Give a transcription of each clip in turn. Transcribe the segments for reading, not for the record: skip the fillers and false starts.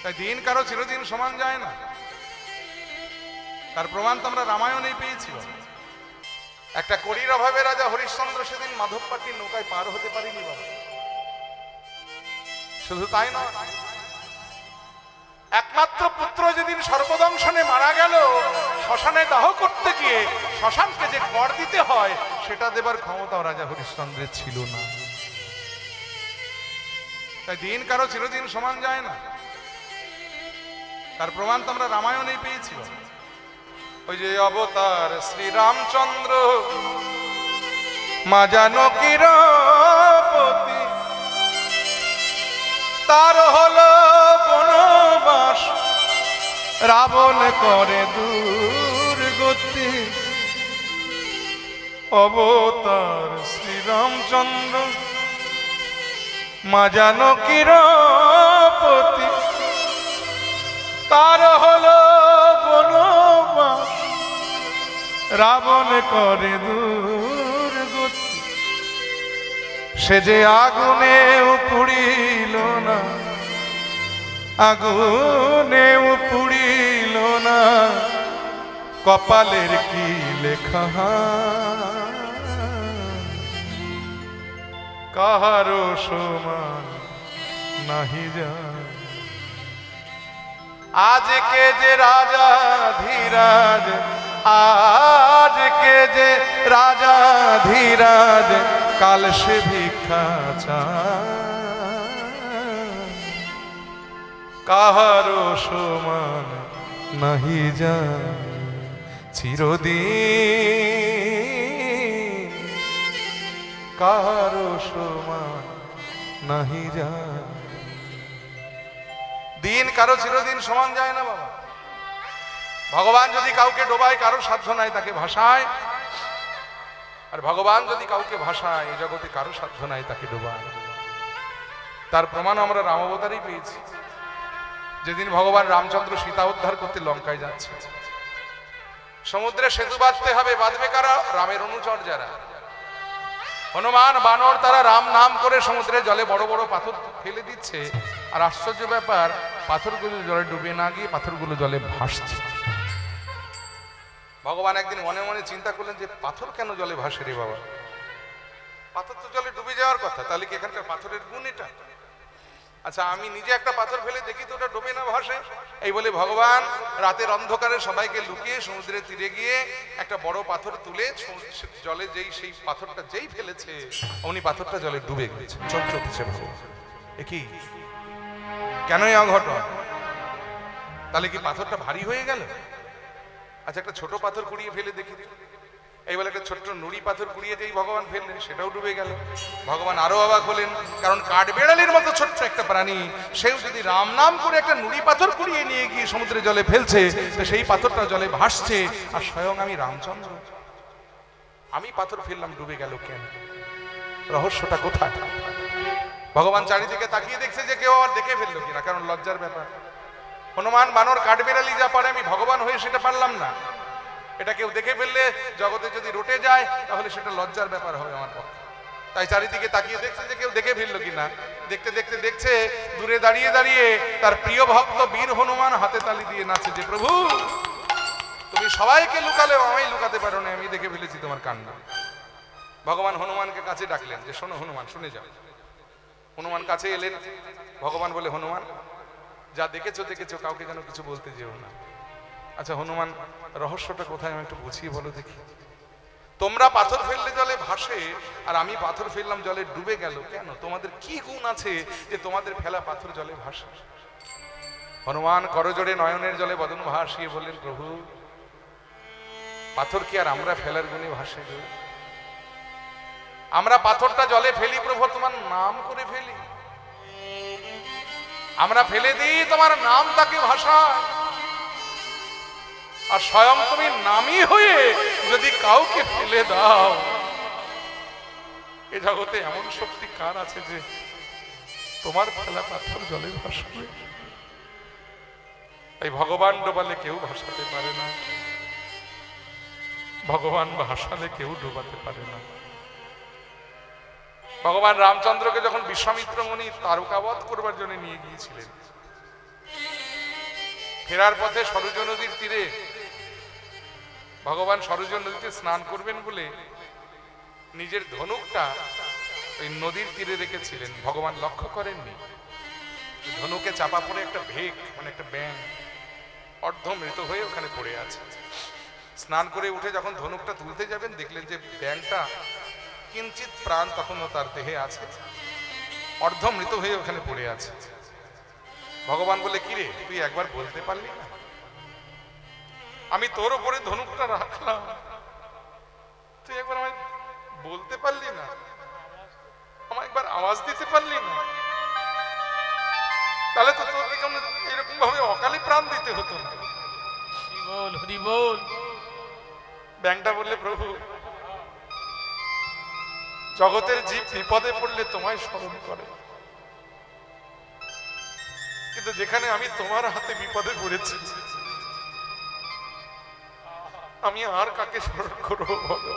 তাই দিন কারো চিরদিন সমান যায় না, তার প্রমাণ তো আমরা রামায়ণেই পেয়েছি। একটা কড়ির অভাবে রাজা হরিশ্চন্দ্র সেদিন মাধব পাট্টির নৌকায় পার হতে পারিনি বাবা। শুধু তাই নয়, একমাত্র পুত্র যেদিন সর্পদংশনে মারা গেল, শ্মশানে দাহ করতে গিয়ে শ্মশানকে যে কর দিতে হয় সেটা দেবার ক্ষমতাও রাজা হরিশ্চন্দ্রের ছিল না। তাই দিন কারো চিরদিন সমান যায় না, তার প্রমাণ তো আমরা রামায়ণেই পেয়েছি। ওই যে অবতার শ্রীরামচন্দ্র মা জানকীর পতি, তার হলো বনবাস, রাবণ করে দুর্গতি। অবতার শ্রীরামচন্দ্র মা জানকীর পতি, তার হলো বনবাস, রাবণ করে দুর্গতি। সে যে আগুনেও পুড়িল না, আগুনেও পুড়িল না, কপালের কি লেখা কাহারো সমান নাহি যায়। আজকে যে রাজা ধীরাজ, আজকে যে রাজা ধীরাজ, কাল সে ভিক্ষা চায়, কাহারো সমান নাহি যায়। চিরদিন কাহারো সমান নাহি যায়। দিন কারো চিরদিন সমান যায় না বাবা। ভগবান যদি কাউকে ডোবায় কারো সাধ্য নাই তাকে ভাসায়, আর ভগবান যদি কাউকে ভাসায় এই জগতে কারো সাধ্য নাই তাকে ডোবায়। তার প্রমাণ আমরা রামাবতারেই পেয়েছি। যেদিন ভগবান রামচন্দ্র সীতা উদ্ধার করতে লঙ্কায় যাচ্ছে, সমুদ্রে সেতু বাঁধতে হবে, বাঁধবে কারা? রামের অনুচর যারা, হনুমান বানর, তারা রাম নাম করে সমুদ্রে জলে বড় বড় পাথর ফেলে দিচ্ছে। আর আশ্চর্য ব্যাপার, পাথরগুলো জলে ডুবে না গিয়ে পাথরগুলো জলে ভাসছে। ভগবান একদিন মনে মনে চিন্তা করলেন যে পাথর কেন জলে ভাসে রে বাবা? পাথর তো জলে ডুবে যাওয়ার কথা, তাহলে কি এখানকার পাথরের গুণ এটা? আচ্ছা আমি নিজে একটা পাথর ফেলে দেখি তো ওটা ডুবে না ভাসে। এই বলে ভগবান রাতের অন্ধকারে সবাইকে লুকিয়ে সমুদ্রের তীরে গিয়ে একটা বড় পাথর তুলে জলে যেই সেই পাথরটা যেই ফেলেছে অমনি পাথরটা জলে ডুবে গেছে। চমকে উঠেছে ভগবান, এ কি, কেন এই অঘটন? তাহলে কি পাথরটা ভারী হয়ে গেল? আচ্ছা একটা ছোট পাথর কুড়িয়ে ফেলে দেখি। এই বলে একটা ছোট্ট নুড়ি পাথর কুড়িয়ে যেই ভগবান ফেললেন সেটাও ডুবে গেল। ভগবান আরো অবাক হলেন, কারণ কাঠবেড়ালির মতো ছোট্ট একটা প্রাণী সেও যদি রাম নাম করে একটা নুড়ি পাথর কুড়িয়ে নিয়ে গিয়ে সমুদ্রে জলে ফেলছে, তো সেই পাথরটা জলে ভাসছে। আর স্বয়ং আমি রামচন্দ্র, আমি পাথর ফেললাম, ডুবে গেল কেন? রহস্যটা কোথায়? ভগবান চারিদিকে তাকিয়ে দেখছে যে কেউ আর দেখে ফেললো কিনা, কারণ লজ্জার ব্যাপার। হনুমান বানর কাঠবেড়ালি যা পারে আমি ভগবান হয়ে সেটা পারলাম না। এটা কেউ দেখে ফেললে জগতে যদি রটে যায় তাহলে সেটা লজ্জার ব্যাপার হবে আমার পক্ষে। তাই চারিদিকে তাকিয়ে দেখছে যে কেউ দেখে ফেললো কিনা। দেখতে দেখতে দেখছে দূরে দাঁড়িয়ে দাঁড়িয়ে তার প্রিয় ভক্ত বীর হনুমান হাতে তালি দিয়ে নাচে যে প্রভু তুমি সবাইকে লুকালেও আমায় লুকাতে পারো না, আমি দেখে ফেলেছি তোমার কান্না। ভগবান হনুমানকে কাছে ডাকলেন যে শোনো হনুমান, শুনে যাও। হনুমান কাছে এলেন। ভগবান বলে হনুমান যা দেখেছো দেখেছো, কাউকে যেন কিছু বলতে যেও না। আচ্ছা হনুমান রহস্যটা কোথায় আমি একটু বুঝিয়ে বলো দেখি। তোমরা পাথর ফেললে জলে ভাসে আর আমি পাথর ফেললাম জলে ডুবে গেল কেন? তোমাদের কি গুণ আছে যে তোমাদের ফেলা পাথর জলে ভাসে? হনুমান করজোড়ে নয়নের জলে বদন ভাসিয়ে বললেন প্রভু পাথর কি আর আমরা ফেলার গুণে ভাসে? আমরা পাথরটা জলে ফেলি প্রভু তোমার নাম করে ফেলি, আমরা ফেলে দিই তোমার নাম তাকে ভাষায়। আর স্বয়ং তুমি নামই হয়ে যদি কাউকে ফেলে দাও, এ জগতে এমন শক্তি কার আছে যে তোমার ফেলা পাথর জলে ভাসবে? এই ভগবান ডোবালে কেউ ভাসাতে পারে না, ভগবান ভাসালে কেউ ডোবাতে পারে না। ভগবান রামচন্দ্রকে যখন বিশ্বামিত্র মুনি তারকাবধ করবার জন্য নিয়ে গিয়েছিলেন, ফেরার পথে সরজ নদীর তীরে ভগবান সরজ নদীতে স্নান করবেন বলে নিজের ধনুকটা ওই নদীর তীরে রেখেছিলেন। ভগবান লক্ষ্য করেননি, ধনুকে চাপা পড়ে একটা ভেক মানে একটা ব্যাঙ অর্ধমৃত হয়ে ওখানে পড়ে আছে। স্নান করে উঠে যখন ধনুকটা তুলতে যাবেন দেখলেন যে ব্যাঙটা কিঞ্চিত প্রাণ তখনও তার দেহে আছে, অর্ধমৃত হয়ে ওখানে পড়ে আছে। ভগবান বলে, কিরে তুই একবার বলতে পারলি না? আমি তোর উপরে ধনুকটা রাখলাম, তুই একবার আমায় বলতে পারলি না? আমায় একবার আওয়াজ দিতে পারলি না? তাহলে তো তোকে কেমন এরকম ভাবে অকালে প্রাণ দিতে হতো না। ব্যাংকটা বললে, প্রভু জগতের জীব বিপদে পড়লে তোমায় স্মরণ করে, কিন্তু যেখানে আমি তোমার হাতে বিপদে পড়েছি আমি আর কাকে স্মরণ করবো বলো?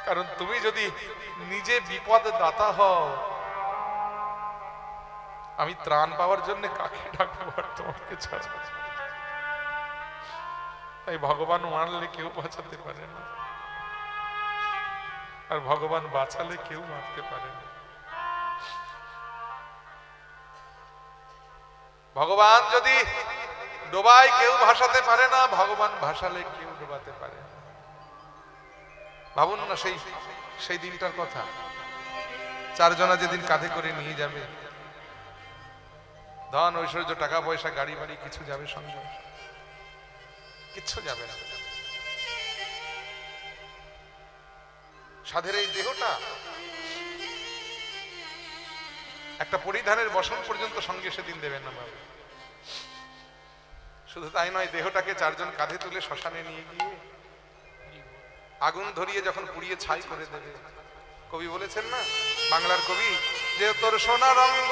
কারণ তুমি যদি নিজে বিপদ দাতা হও, আমি ত্রাণ পাওয়ার জন্য কাকে ডাকবো আর তোমাকে ছাড়া? তাই ভগবান মারলে কেউ বাঁচাতে পারে না, আর ভগবান বাঁচালে কেউ মারতে পারে না। ভগবান যদি ডোবায় কেউ ভাসাতে পারে না, ভগবান ভাসালে কেউ ডোবাতে পারে না। ভাবুন না সেই দিনটার কথা, চারজনা যেদিন কাঁধে করে নিয়ে যাবে, ধন ঐশ্বর্য টাকা পয়সা গাড়ি বাড়ি কিছু যাবে সঙ্গে? কিচ্ছু যাবে না। সাধের এই দেহটা একটা পরিধানের বসন পর্যন্ত সঙ্গে সেদিন দেবেন না বাবা। শুধু তাই নয়, দেহটাকে চারজন কাঁধে তুলে শ্মশানে নিয়ে গিয়ে আগুন ধরিয়ে যখন পুড়িয়ে ছাই করে দেবে। কবি বলেছেন না, বাংলার কবি, যে তোর সোনার রঙ্গ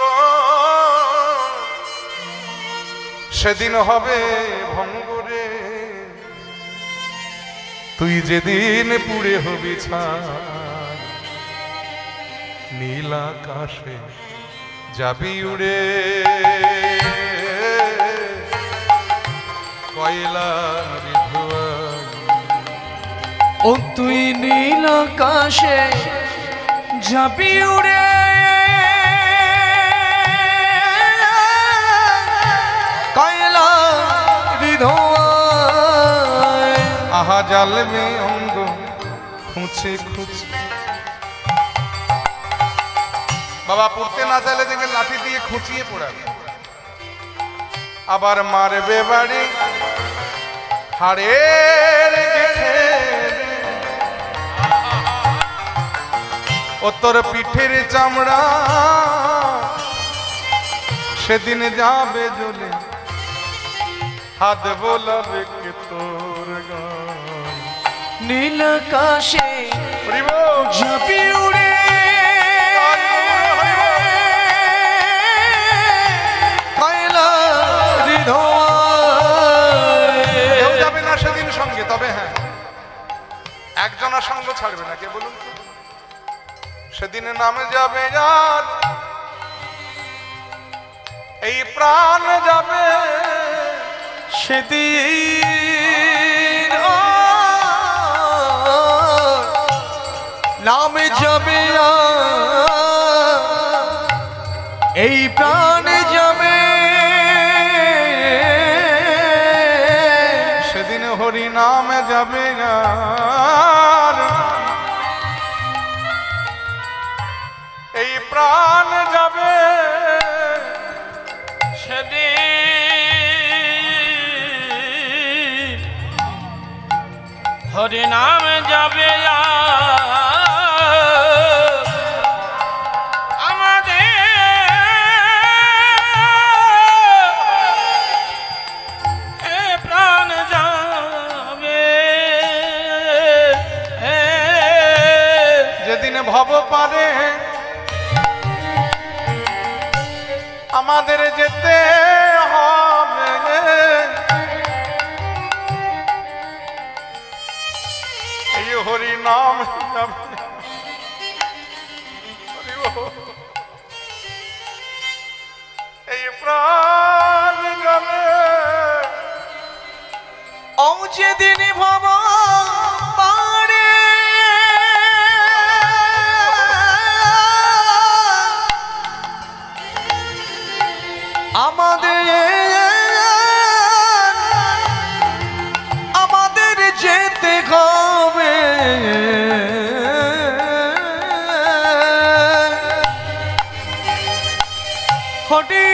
সেদিন হবে ভঙ্গরে, তুই যেদিন পুড়ে হবি ছাই, নীল আকাশে যাবি উড়ে, কয়লার ধোঁয়ায়। ও তুই নীল আকাশে যাবি উড়ে, কয়লার ধোঁয়ায়। আহা জ্বালবে অঙ্গ খুঁচে খুঁচে। বাবা পড়তে না চাইলে দেখে লাঠি দিয়ে খুঁচিয়ে পড়াবে, আবার মারবে বাড়ি হাড়ের গেঠে, ও তোর পিঠের চামড়া সেদিন যাবে জ্বলে, হাত বোলাবে কে তোর গান। নীল আকাশে যাবি উড়ে, কয়লার ধোঁয়ায়। কেউ যাবে না সেদিন সঙ্গে, তবে হ্যাঁ একজনের সঙ্গ ছাড়বে না। কে বলুন তো? সেদিন নামে যাবে যার এই প্রাণ যাবে, সেদিন নামে যাবে এই প্রাণ যাবে, সেদিন হরি নামে যাবে যার এই প্রাণ যাবে, সেদিন হরি নাম যাবে আমাদের প্রাণ যাবে, যেদিন ভব পারে আমাদের যেতে হবে, এই হরি নাম যাবে। এই প্রাণ যাবে ও যেদিন ভব পারে আমাদের যেতে হবে হটি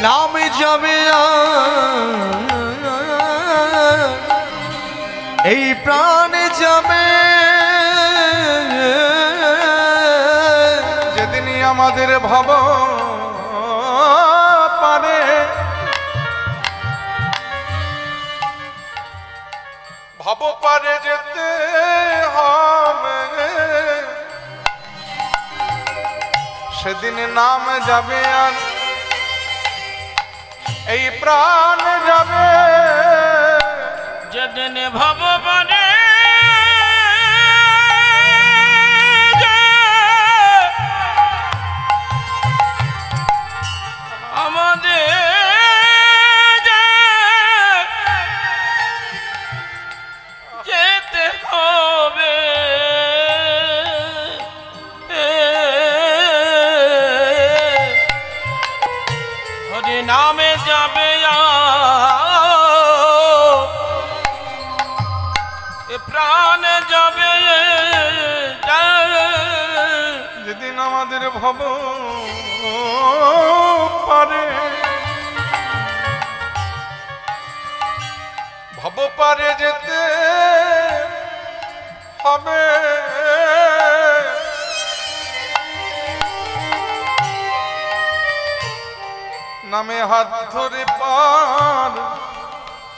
নামে যাবে এই প্রাণে যাবে যেদিনই আমাদের ভব পারে ভব পারে যেতে হবে সেদিন নাম যাবে আর এই প্রাণ যাবে যেদিন ভগবানে আমাদের যেতে হবে হরি নামে যাবে প্রাণ যাবে যেদিন আমাদের ভব পারে ভব পারে যেতে হবে নামে হাত ধরে পার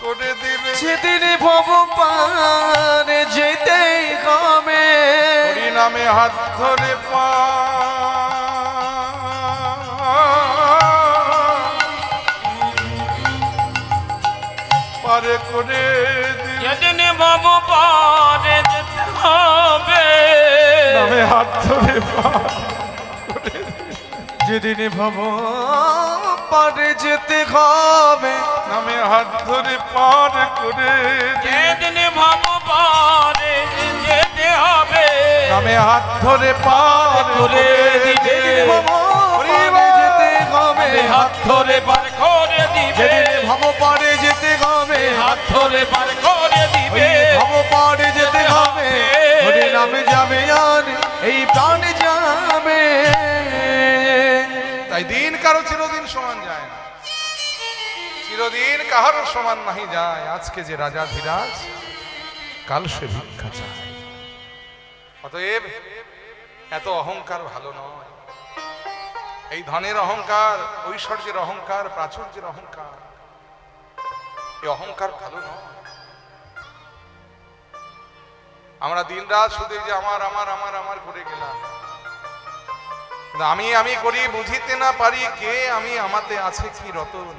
করে দিবে যেদিন ভব পারে যেতে হবে হরি নামে হাত ধরে পারে করে দিবে যেদিন ভব পারে যেতে হবে নামে হাত ধরে যেদিন ভব পারে যেতে হবে নামে হাত ধরে পার করে যেদিন ভব পারে যেতে হবে নামে হাত ধরে পার করে যেদিন ভব পারে যেতে হবে হাত ধরে পার করে দিবে যেদিন ভব পারে যেতে হবে হাত ধরে পার করে দিবে ভব পারে যেতে হবে হরি নামে যাবে আর এই প্রাণে যাবে তাই দিন কারো চিরদিন সমান যায় না চিরদিন কাহারও সমান নাহি যায় আজকে যে রাজা ধীরাজ কাল সে ভিক্ষা চায় অতএব এত অহংকার ভালো নয় এই ধনের অহংকার ঐশ্বর্যের অহংকার প্রাচুর্যের অহংকার এই অহংকার ভালো নয় আমরা দিনরাত শুধু যে আমার আমার আমার আমার করে গেলাম আমি আমি করি বুঝিতে না পারি কে আমি আমাতে আছে কি রতন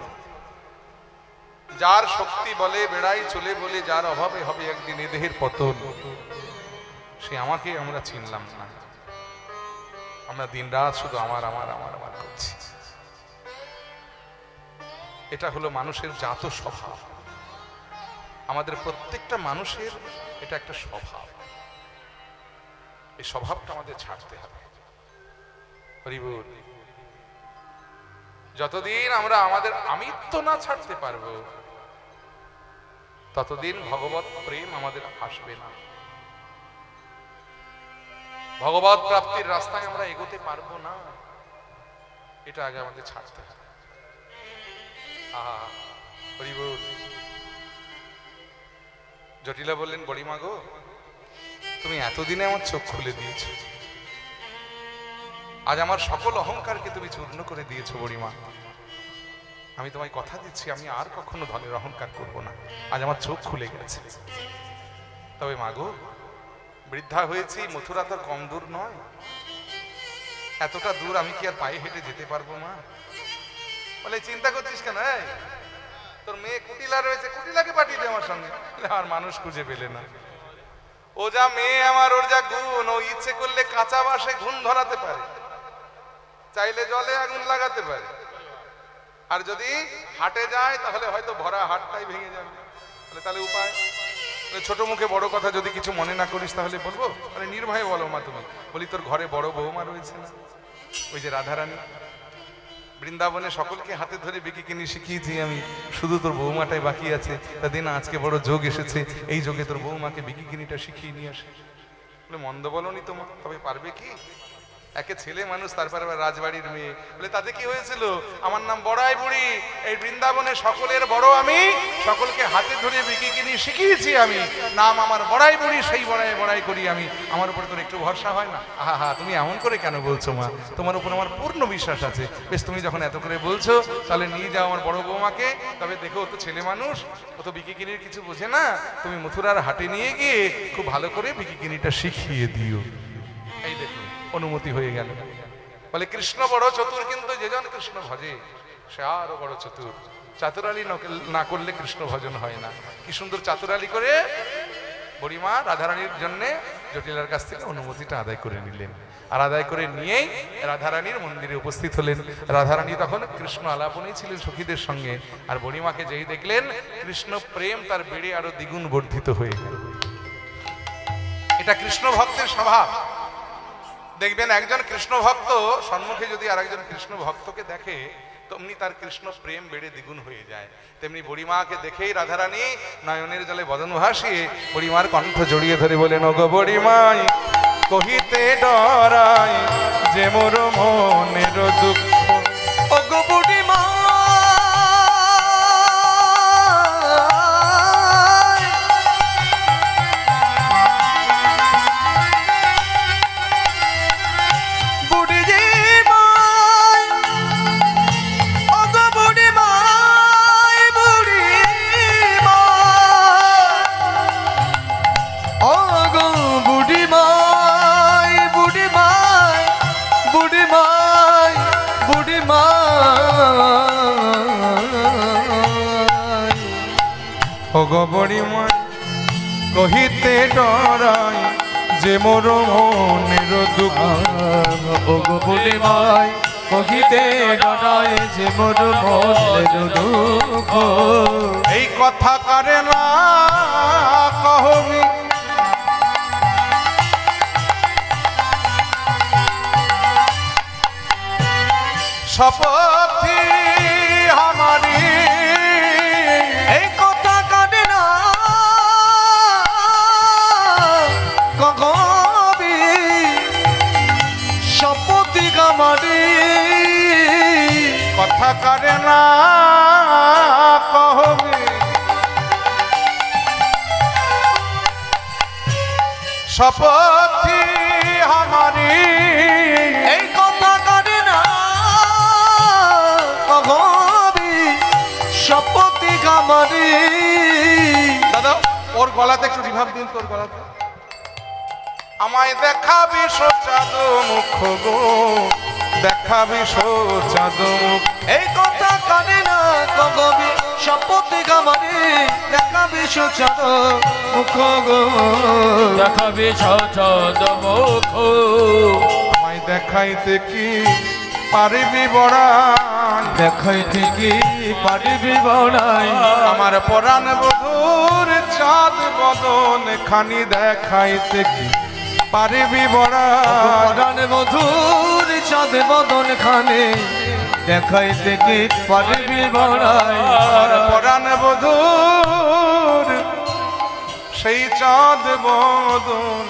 যার শক্তি বলে বেড়াই চলে বলে যার অভাবে হবে একদিন এ দেহের পতন সে আমাকে আমরা চিনলাম না আমরা দিনরাত শুধু আমার আমার আমার আমার করছি এটা হলো মানুষের জাত স্বভাব আমাদের প্রত্যেকটা মানুষের এটা একটা স্বভাব এই স্বভাবটা আমাদের ছাড়তে হবে হরিবল যতদিন আমরা আমাদের আমিত্ব না ছাড়তে পারবো ততদিন ভগবত প্রেম আমাদের আসবে না ভগবত প্রাপ্তির রাস্তায় আমরা এগোতে পারবো না এটা আগে আমাদের ছাড়তে হবে হরিবল জটিলা বললেন বড়িমা গো তুমি এতদিনে আমার চোখ খুলে দিয়েছো আজ আমার সকল অহংকারকে তুমি চূর্ণ করে দিয়েছো বড়িমা আমি তোমায় কথা দিচ্ছি আমি আর কখনো ধনের অহংকার করব না আজ আমার চোখ খুলে গেছে তবে মাগো বৃদ্ধা হয়েছি মথুরা তো কম দূর নয় এতটা দূর আমি কি আর পায়ে হেঁটে যেতে পারবো মা বলে চিন্তা করছিস কেন তোর মেয়ে কুটিলা রয়েছে কুটিলাকে পাঠিয়ে দে আমার সঙ্গে আর মানুষ খুঁজে পেলে না ও যা মেয়ে আমার, ওর যা গুণ, ও ইচ্ছে করলে কাঁচা বাসে ঘুণ ধরাতে পারে, চাইলে জলে আগুন লাগাতে পারে। আর যদি হাটে যায় তাহলে হয়তো ভরা হাটটাই ভেঙে যাবে। তাহলে উপায়, ছোট মুখে বড় কথা যদি কিছু মনে না করিস তাহলে বলবো, মানে নির্ভয়ে বলো মা তুমি। বলি তোর ঘরে বড় বৌমা রয়েছে না, ওই যে রাধারানী, বৃন্দাবনে সকলকে হাতে ধরে বিকিকিনি শিখিয়েছি আমি, শুধু তোর বৌমাটাই বাকি আছে। তা দিন আজকে বড় যোগ এসেছে, এই যোগে তোর বৌমাকে বিকিকিনিটা শিখিয়ে নিয়ে আসে। বলে মন্দ বলনি তোমা, তবে পারবে কি? একে ছেলে মানুষ, তারপরে আবার রাজবাড়ির মেয়ে। বলে তাতে কি হয়েছিল? আমার নাম বড়াই বুড়ি, এই বৃন্দাবনে সকলের বড় আমি, সকলকে হাতে ধরে বিকিকিনি শিখিয়েছি আমি, নাম আমার বড়াই বুড়ি, সেই বড়াই বড়াই করি আমি। আমার উপরে তোর একটু ভরসা হয় না? আহা হা, তুমি এমন করে কেন বলছো মা? তোমার উপর আমার পূর্ণ বিশ্বাস আছে। বেশ, তুমি যখন এত করে বলছো তাহলে নিয়ে যাও আমার বড় বৌমাকে। তবে দেখো, ও তো ছেলে মানুষ, ও তো বিকিকিনির কিছু বোঝে না। তুমি মথুরার হাটে নিয়ে গিয়ে খুব ভালো করে বিকিকিনিটা শিখিয়ে দিও। এই দেখো, অনুমতি হয়ে গেল। বলে কৃষ্ণ বড় চতুর, কিন্তু যেজন কৃষ্ণ ভজে সে আরো বড় চতুর। চাতুরালি না করলে কৃষ্ণ ভজন হয় না। কি সুন্দর চাতুরালি করে বুড়িমা রাধারানীর জন্য জটিলার কাছ থেকে অনুমতিটা আদায় করে নিলেন। আর আদায় করে নিয়েই রাধারানীর মন্দিরে উপস্থিত হলেন। রাধারানী তখন কৃষ্ণ আলাপনেই ছিলেন সখীদের সঙ্গে। আর বুড়িমাকে যেই দেখলেন, কৃষ্ণ প্রেম তার বেড়ে আরো দ্বিগুণ বর্ধিত হয়ে গেল। এটা কৃষ্ণ ভক্তের স্বভাব। দেখবেন একজন কৃষ্ণ ভক্ত সম্মুখে যদি আরেকজন কৃষ্ণ ভক্তকে দেখে, তেমনি তার কৃষ্ণ প্রেম বেড়ে দ্বিগুণ হয়ে যায়। তেমনি বুড়িমাকে দেখেই রাধারানী নয়নের জলে বদন ভাসিয়ে বুড়িমার কণ্ঠ জড়িয়ে ধরে বলেন, ওগো বুড়িমাই কহিতে ডরাই যে মোর মনের দুঃখ। ওগো বুড়িমা ওগো বুড়িমা কহিতে ডরাই যে মোর মনের দুঃখ। ওগো বুড়িমাই কহিতে ডরাই যে মোর মনের দুঃখ। এই কথা কারে না কহবি, শপথি আমারি। এই কথা কানে না কবি, শপথি আমারি। কথা কারে না কহবি, শপথি আমারি। এই কথা কানে না কবি, শপথি আমারি। দাদা ওর গলাতে একটু রিভাব দিন, তোর গলাতে। আমায় দেখাবি সোচাঁদ মুখ গো, দেখাবি সোচাঁদ মুখ। এই কথা কানে না কবি, শপথি আমারি। দেখাবি সোচাঁদ মুখ গো, দেখাবি সোচাঁদ মুখ। আমায় দেখাইতে কি পারিবি বড়াই, দেখাইতে কি পারিবি বড়াই। আমার পরাণ বধুর চাঁদ বদন খানি দেখাইতে কি পারিবি বড়াই। পরাণ মধুর চাঁদ বদন খানে দেখাইতে কি পারিবি বড়াই। আর পরাণ বধুর সেই চাঁদ বদন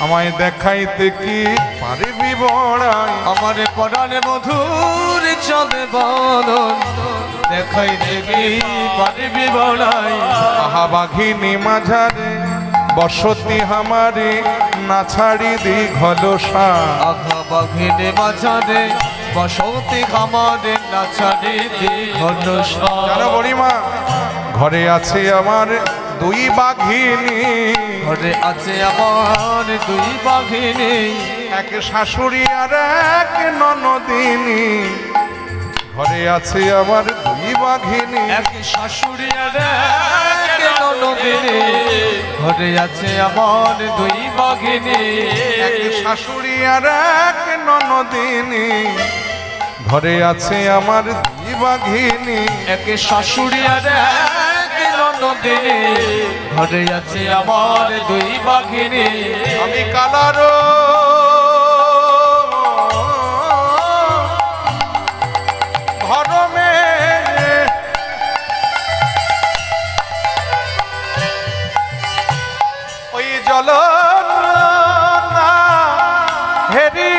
আমায় দেখাইতে কি পারিবি বড়াই। আমার পরাণ মধুর চাঁদ বদন দেখাইতে কি পারিবি বড়াই। আহা বাঘিনী মাঝারে বসতি হামারে না ছাড়ি দীঘল সার। আহা বাঘিনী মাঝারে বসতি আমারে না ছাড়ি দীঘল সার। জানো বুড়িমা, ঘরে আছে আমার দুই বাঘিনী। ঘরে আছে আমার দুই বাঘিনী, এক শাশুড়ি আর এক ননদিনী। ঘরে আছে আমার দুই বাঘিনী, এক শাশুড়ি আর এক নদিনী ঘরে আছে আমার দুই বাঘিনী এক শাশুড়ি আর এক ননদিনী ঘরে আছে আমার দুই বাঘিনী এক শাশুড়ি আর এক নদিনী ঘরে আছে আমার দুই বাঘিনী আমি কালার ধরমে ওই জল হেরি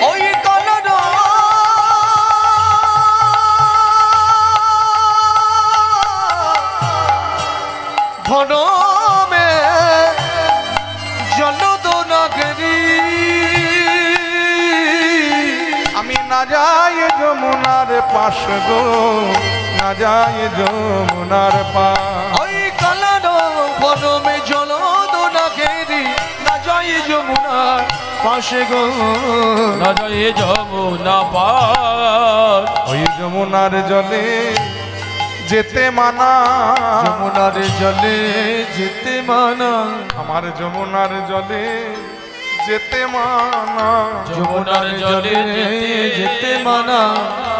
ওই কলর ধরমে জলদনাগরী আমি না যাই যমুনার পাশ গো না যাই যমুনার পাশ ওই কলর ধরমে জলদনাগরী না যাই যমুনার পাশে গো না যাই যমুনা পার ওই যমুনার জলে যেতে মানা যমুনার জলে যেতে মানা আমার যমুনার জলে যেতে মানা যমুনার জলে যেতে মানা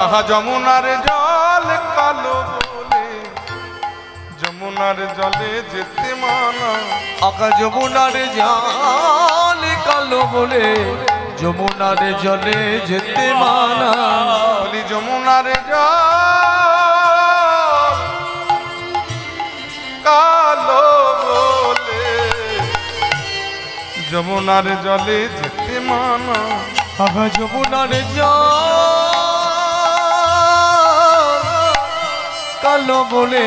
আহা যমুনার জল কালো বলে যমুনার জলে যেতে মানা আকা যমুনার জল কালো বলে যমুনার জলে যেতে মানা বলি যমুনার জল কালো বলে যমুনার জলে যেতে মানা আকা যমুনার জল কালো বলে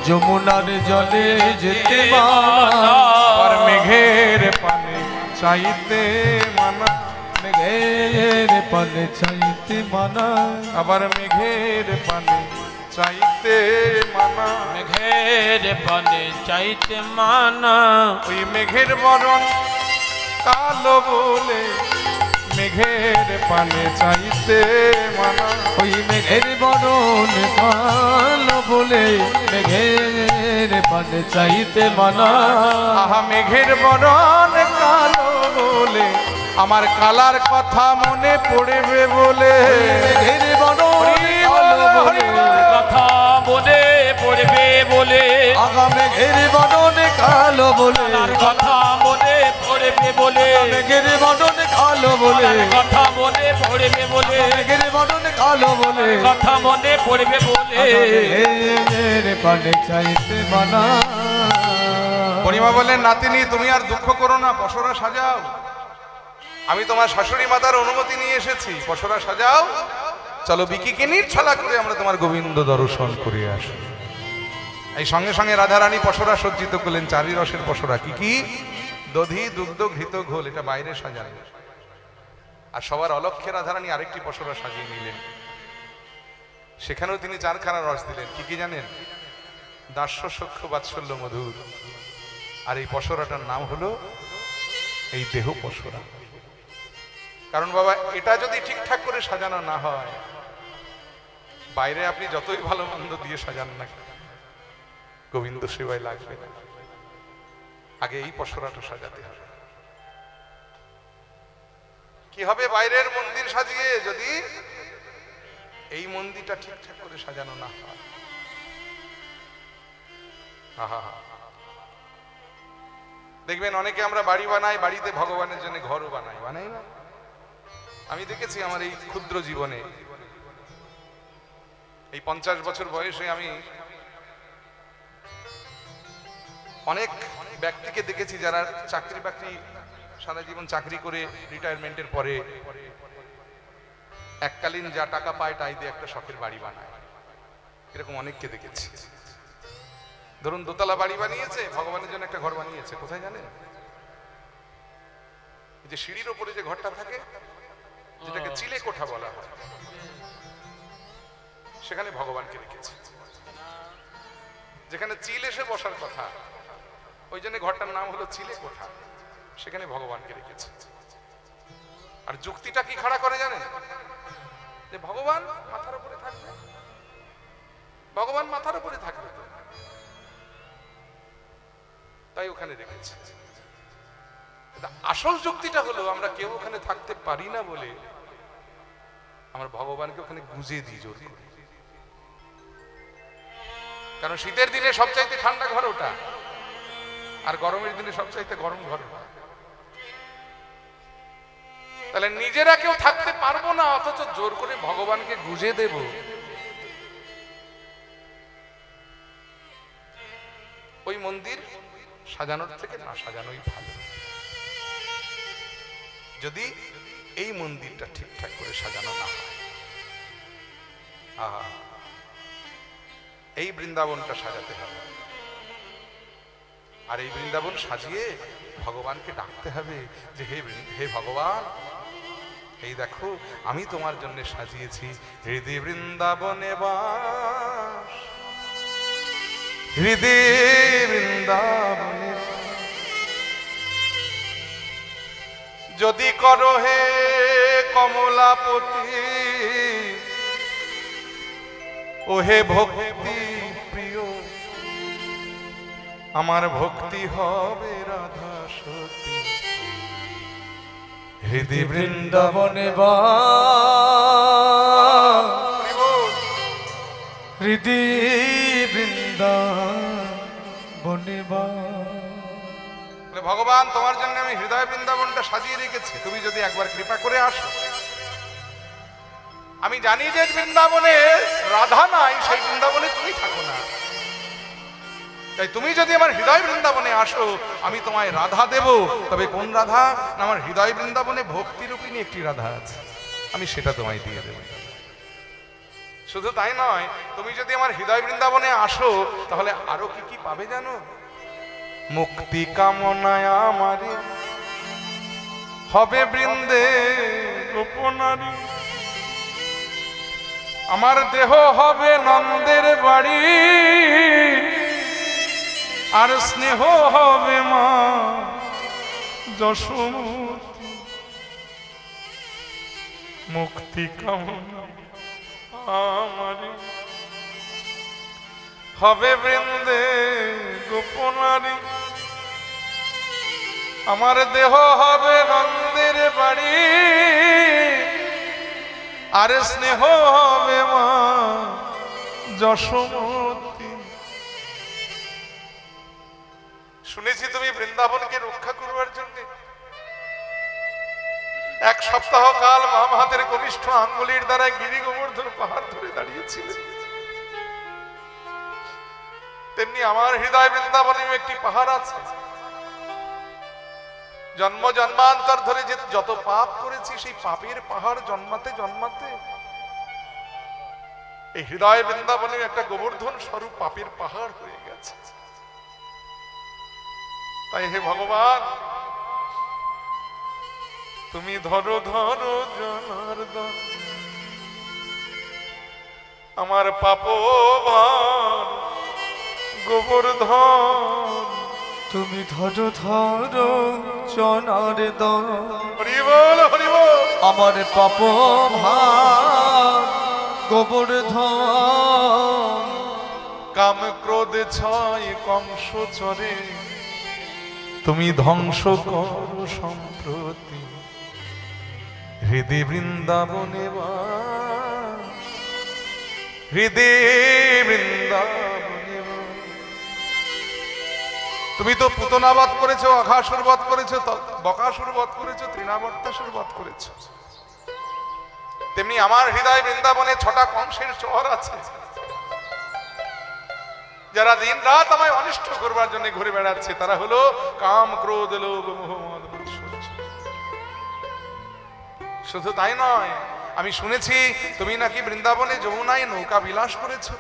যমুনার জলে যেতে মানা আর মেঘের পানে চাইতে মানা মেঘের পানে চাইতে মানা আবার মেঘের পানে চাইতে মানা মেঘের পানে চাইতে মানা ওই মেঘের বরণ কালো বলে মেঘের পানে চাইতে মানা ওই মেঘের বরণ কালো বলে মেঘের পানে চাইতে মানা আহা মেঘের বরণ কালো বলে আমার কালার কথা মনে পড়বে বলে মেঘের বরণ কালো বলে কথা মনে পড়বে বলে আগা মেঘের বরণ কালো বলে তার কথা মনে পড়বে বলে মেঘের বরণ কালো বলে কথা মনে পড়বে বলে মেঘের বরণ কালো বলে কথা মনে পড়বে বলে মেঘের পানে চাইতে মানা পরিমা বললেন নাতিনি তুমি আর দুঃখ করো না পসরা সাজাও আমি তোমার শাশুড়ি মাতার অনুমতি নিয়ে এসেছি পসরা সাজাও চলো বিকিকিনির ছলা করে আমরা তোমার গোবিন্দ দর্শন করে আসি এই সঙ্গে সঙ্গে রাধারানী পসরা সজ্জিত করলেন চারি রসের পসরা কি কি দধি দুগ্ধ ঘৃত ঘোল এটা বাইরে সাজালেন আর সবার অলক্ষ্যে রাধারানী আরেকটি পসরা সাজিয়ে নিলেন সেখানেও তিনি চারখানা রস দিলেন কি কি জানেন দাস্য সখ্য বাৎসল্য মধুর আর এই পসরাটার নাম হলো এই দেহ পসরা কারণ বাবা এটা যদি ঠিকঠাক করে সাজানো না হয় বাইরে আপনি যতই ভালো মন্দ দিয়ে সাজান না গোবিন্দ সেবায় লাগবে না আগে এই পসরাটা সাজাতে হবে কি হবে বাইরের মন্দির সাজিয়ে যদি এই মন্দিরটা ঠিকঠাক করে সাজানো না হয় দেখবেন অনেকে আমরা বাড়ি বানাই বাড়িতে ভগবানের জন্য ঘরও বানাই বানাই না আমি দেখেছি আমার এই ক্ষুদ্র জীবনে এই 50 বছর বয়সে আমি অনেক ব্যক্তিকে দেখেছি যারা চাকরি বাকরি সারা জীবন চাকরি করে রিটায়ারমেন্টের পরে এককালীন যা টাকা পায় তাই দিয়ে একটা শখের বাড়ি বানায় এরকম অনেককে দেখেছি ধরুন দোতলা বাড়ি বানিয়েছে ভগবানের জন্য একটা ঘর বানিয়েছে কোথায় জানেন এই যে সিঁড়ির উপরে যে ঘরটা থাকে যেটাকে চিলে কোঠা বলা হয় সেখানে ভগবানকে রেখেছে যেখানে চিল এসে বসার কথা ওই জন্য ঘরটার নাম হলো চিলে কোঠা সেখানে ভগবানকে রেখেছে আর যুক্তিটা কি খাড়া করে জানেন যে ভগবান মাথার উপরে থাকবে ভগবান মাথার উপরে থাকবে তাই ওখানে রেখেছে। আসল যুক্তিটা হলো আমরা কেউ ওখানে থাকতে পারি না বলে আমার ভগবানকে ওখানে গুঁজে দিই জোর করে। কারণ শীতের দিনে সবচাইতে ঠান্ডা ঘর ওটা, আর গরমের দিনে সবচাইতে গরম ঘর ওটা। তাহলে নিজেরা কেউ থাকতে পারবো না, অথচ জোর করে ভগবানকে গুঁজে দেব। ওই মন্দির সাজানোর থেকে না সাজানোই ভালো। যদি এই মন্দিরটা ঠিকঠাক করে সাজানো না হয়, আহা, এই বৃন্দাবনটা সাজাতে হবে, আর এই বৃন্দাবন সাজিয়ে ভগবানকে ডাকতে হবে যে হে ভগবান, এই দেখো আমি তোমার জন্য সাজিয়েছি হৃদয় বৃন্দাবনে বাস, হৃদয় বৃন্দাবনে যদি করো হে কমলাপতি, ও হে ভক্তি প্রিয়, আমার ভক্তি হবে রাধা সতী, হৃদয় বৃন্দাবনে হৃদয় বৃন্দাবনে ভগবান তোমার জন্য আমি হৃদয় বৃন্দাবনটা সাজিয়ে রেখেছি, তুমি যদি একবার কৃপা করে আসো। আমি জানি যে বৃন্দাবনে রাধা নাই, সেই বৃন্দাবনে তুমি থাকো না, তাই তুমি যদি আমার হৃদয় বৃন্দাবনে আসো আমি তোমায় রাধা দেব। তবে কোন রাধা? আমার হৃদয় বৃন্দাবনে ভক্তিরূপিণী একটি রাধা আছে, আমি সেটা তোমায় দিয়ে দেব। শুধু তাই নয়, তুমি যদি আমার হৃদয় বৃন্দাবনে আসো তাহলে আরো কি কি পাবে জানো? মুক্তি কামনায় আমারি হবে বৃন্দে গোপনারী, আমার দেহ হবে নন্দের বাড়ি, আর স্নেহ হবে মা যশোমতী। মুক্তি কামনা আমারি হবে বৃন্দে গোপনারী, আমার দেহ হবে নন্দের বাড়ি, আর স্নেহ হবে মা যশোমতী। শুনেছি তুমি বৃন্দাবনকে রক্ষা করবার জন্য এক সপ্তাহ কাল বাম হাতের কনিষ্ঠ আঙ্গুলির দ্বারা গিরি গোবর্ধন পাহাড় ধরে দাঁড়িয়েছিল। তেমনি আমার হৃদয় বৃন্দাবনে একটি পাহাড় আছে। জন্ম জন্মান্তর ধরে যে যত পাপ করেছি সেই পাপের পাহাড় জন্মাতে জন্মাতে এই হৃদয় বৃন্দাবনে একটা গোবর্ধন স্বরূপ পাপের পাহাড় হয়ে গেছে। তাই হে ভগবান, তুমি ধরো ধরো জনার্দন আমার পাপ ভার গোবর্ধন, তুমি ধরো ধরো জনার্দন, হরি বল হরি বল, আমার পাপ ভার গোবর্ধন। কাম ক্রোধ ছয় কংস চরে তুমি ধ্বংস করো সম্প্রতি, হৃদয় বৃন্দাবনে বাস, হৃদয় বৃন্দাবনে বাস। তুমি তো পুতনাবধ করেছো, অঘাসুর বধ করেছো, বকাসুর বধ করেছো, তৃণাবর্তাসুর বধ করেছো। তেমনি আমার হৃদয় বৃন্দাবনে 6টা কংসের চর আছে, যারা দিন রাত আমায় অনিষ্ট করবার জন্য ঘুরে বেড়াচ্ছে। তারা হলো কাম ক্রোধ লোভ মোহ মদ মাৎসর্য। শুধু তাই নয়, আমি শুনেছি তুমি নাকি বৃন্দাবনে যমুনায় নৌকা বিলাস করেছো।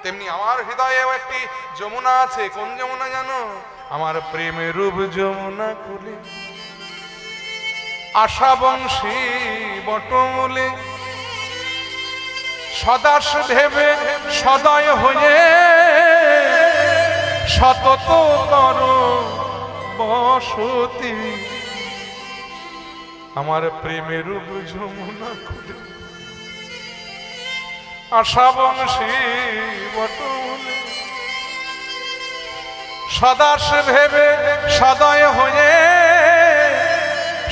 তেমনি আমার হৃদয়েও একটি যমুনা আছে। কোন যমুনা জানো? আমার প্রেমের রূপ যমুনা কুলে আশা বংশী বটমূলে সদাস ভেবে সদয় হয়ে সতত কর বসতি, আমার প্রেমের রূপ যমুনা খুলে আশা বংশী বটমূলে সদাস ভেবে সদয় হয়ে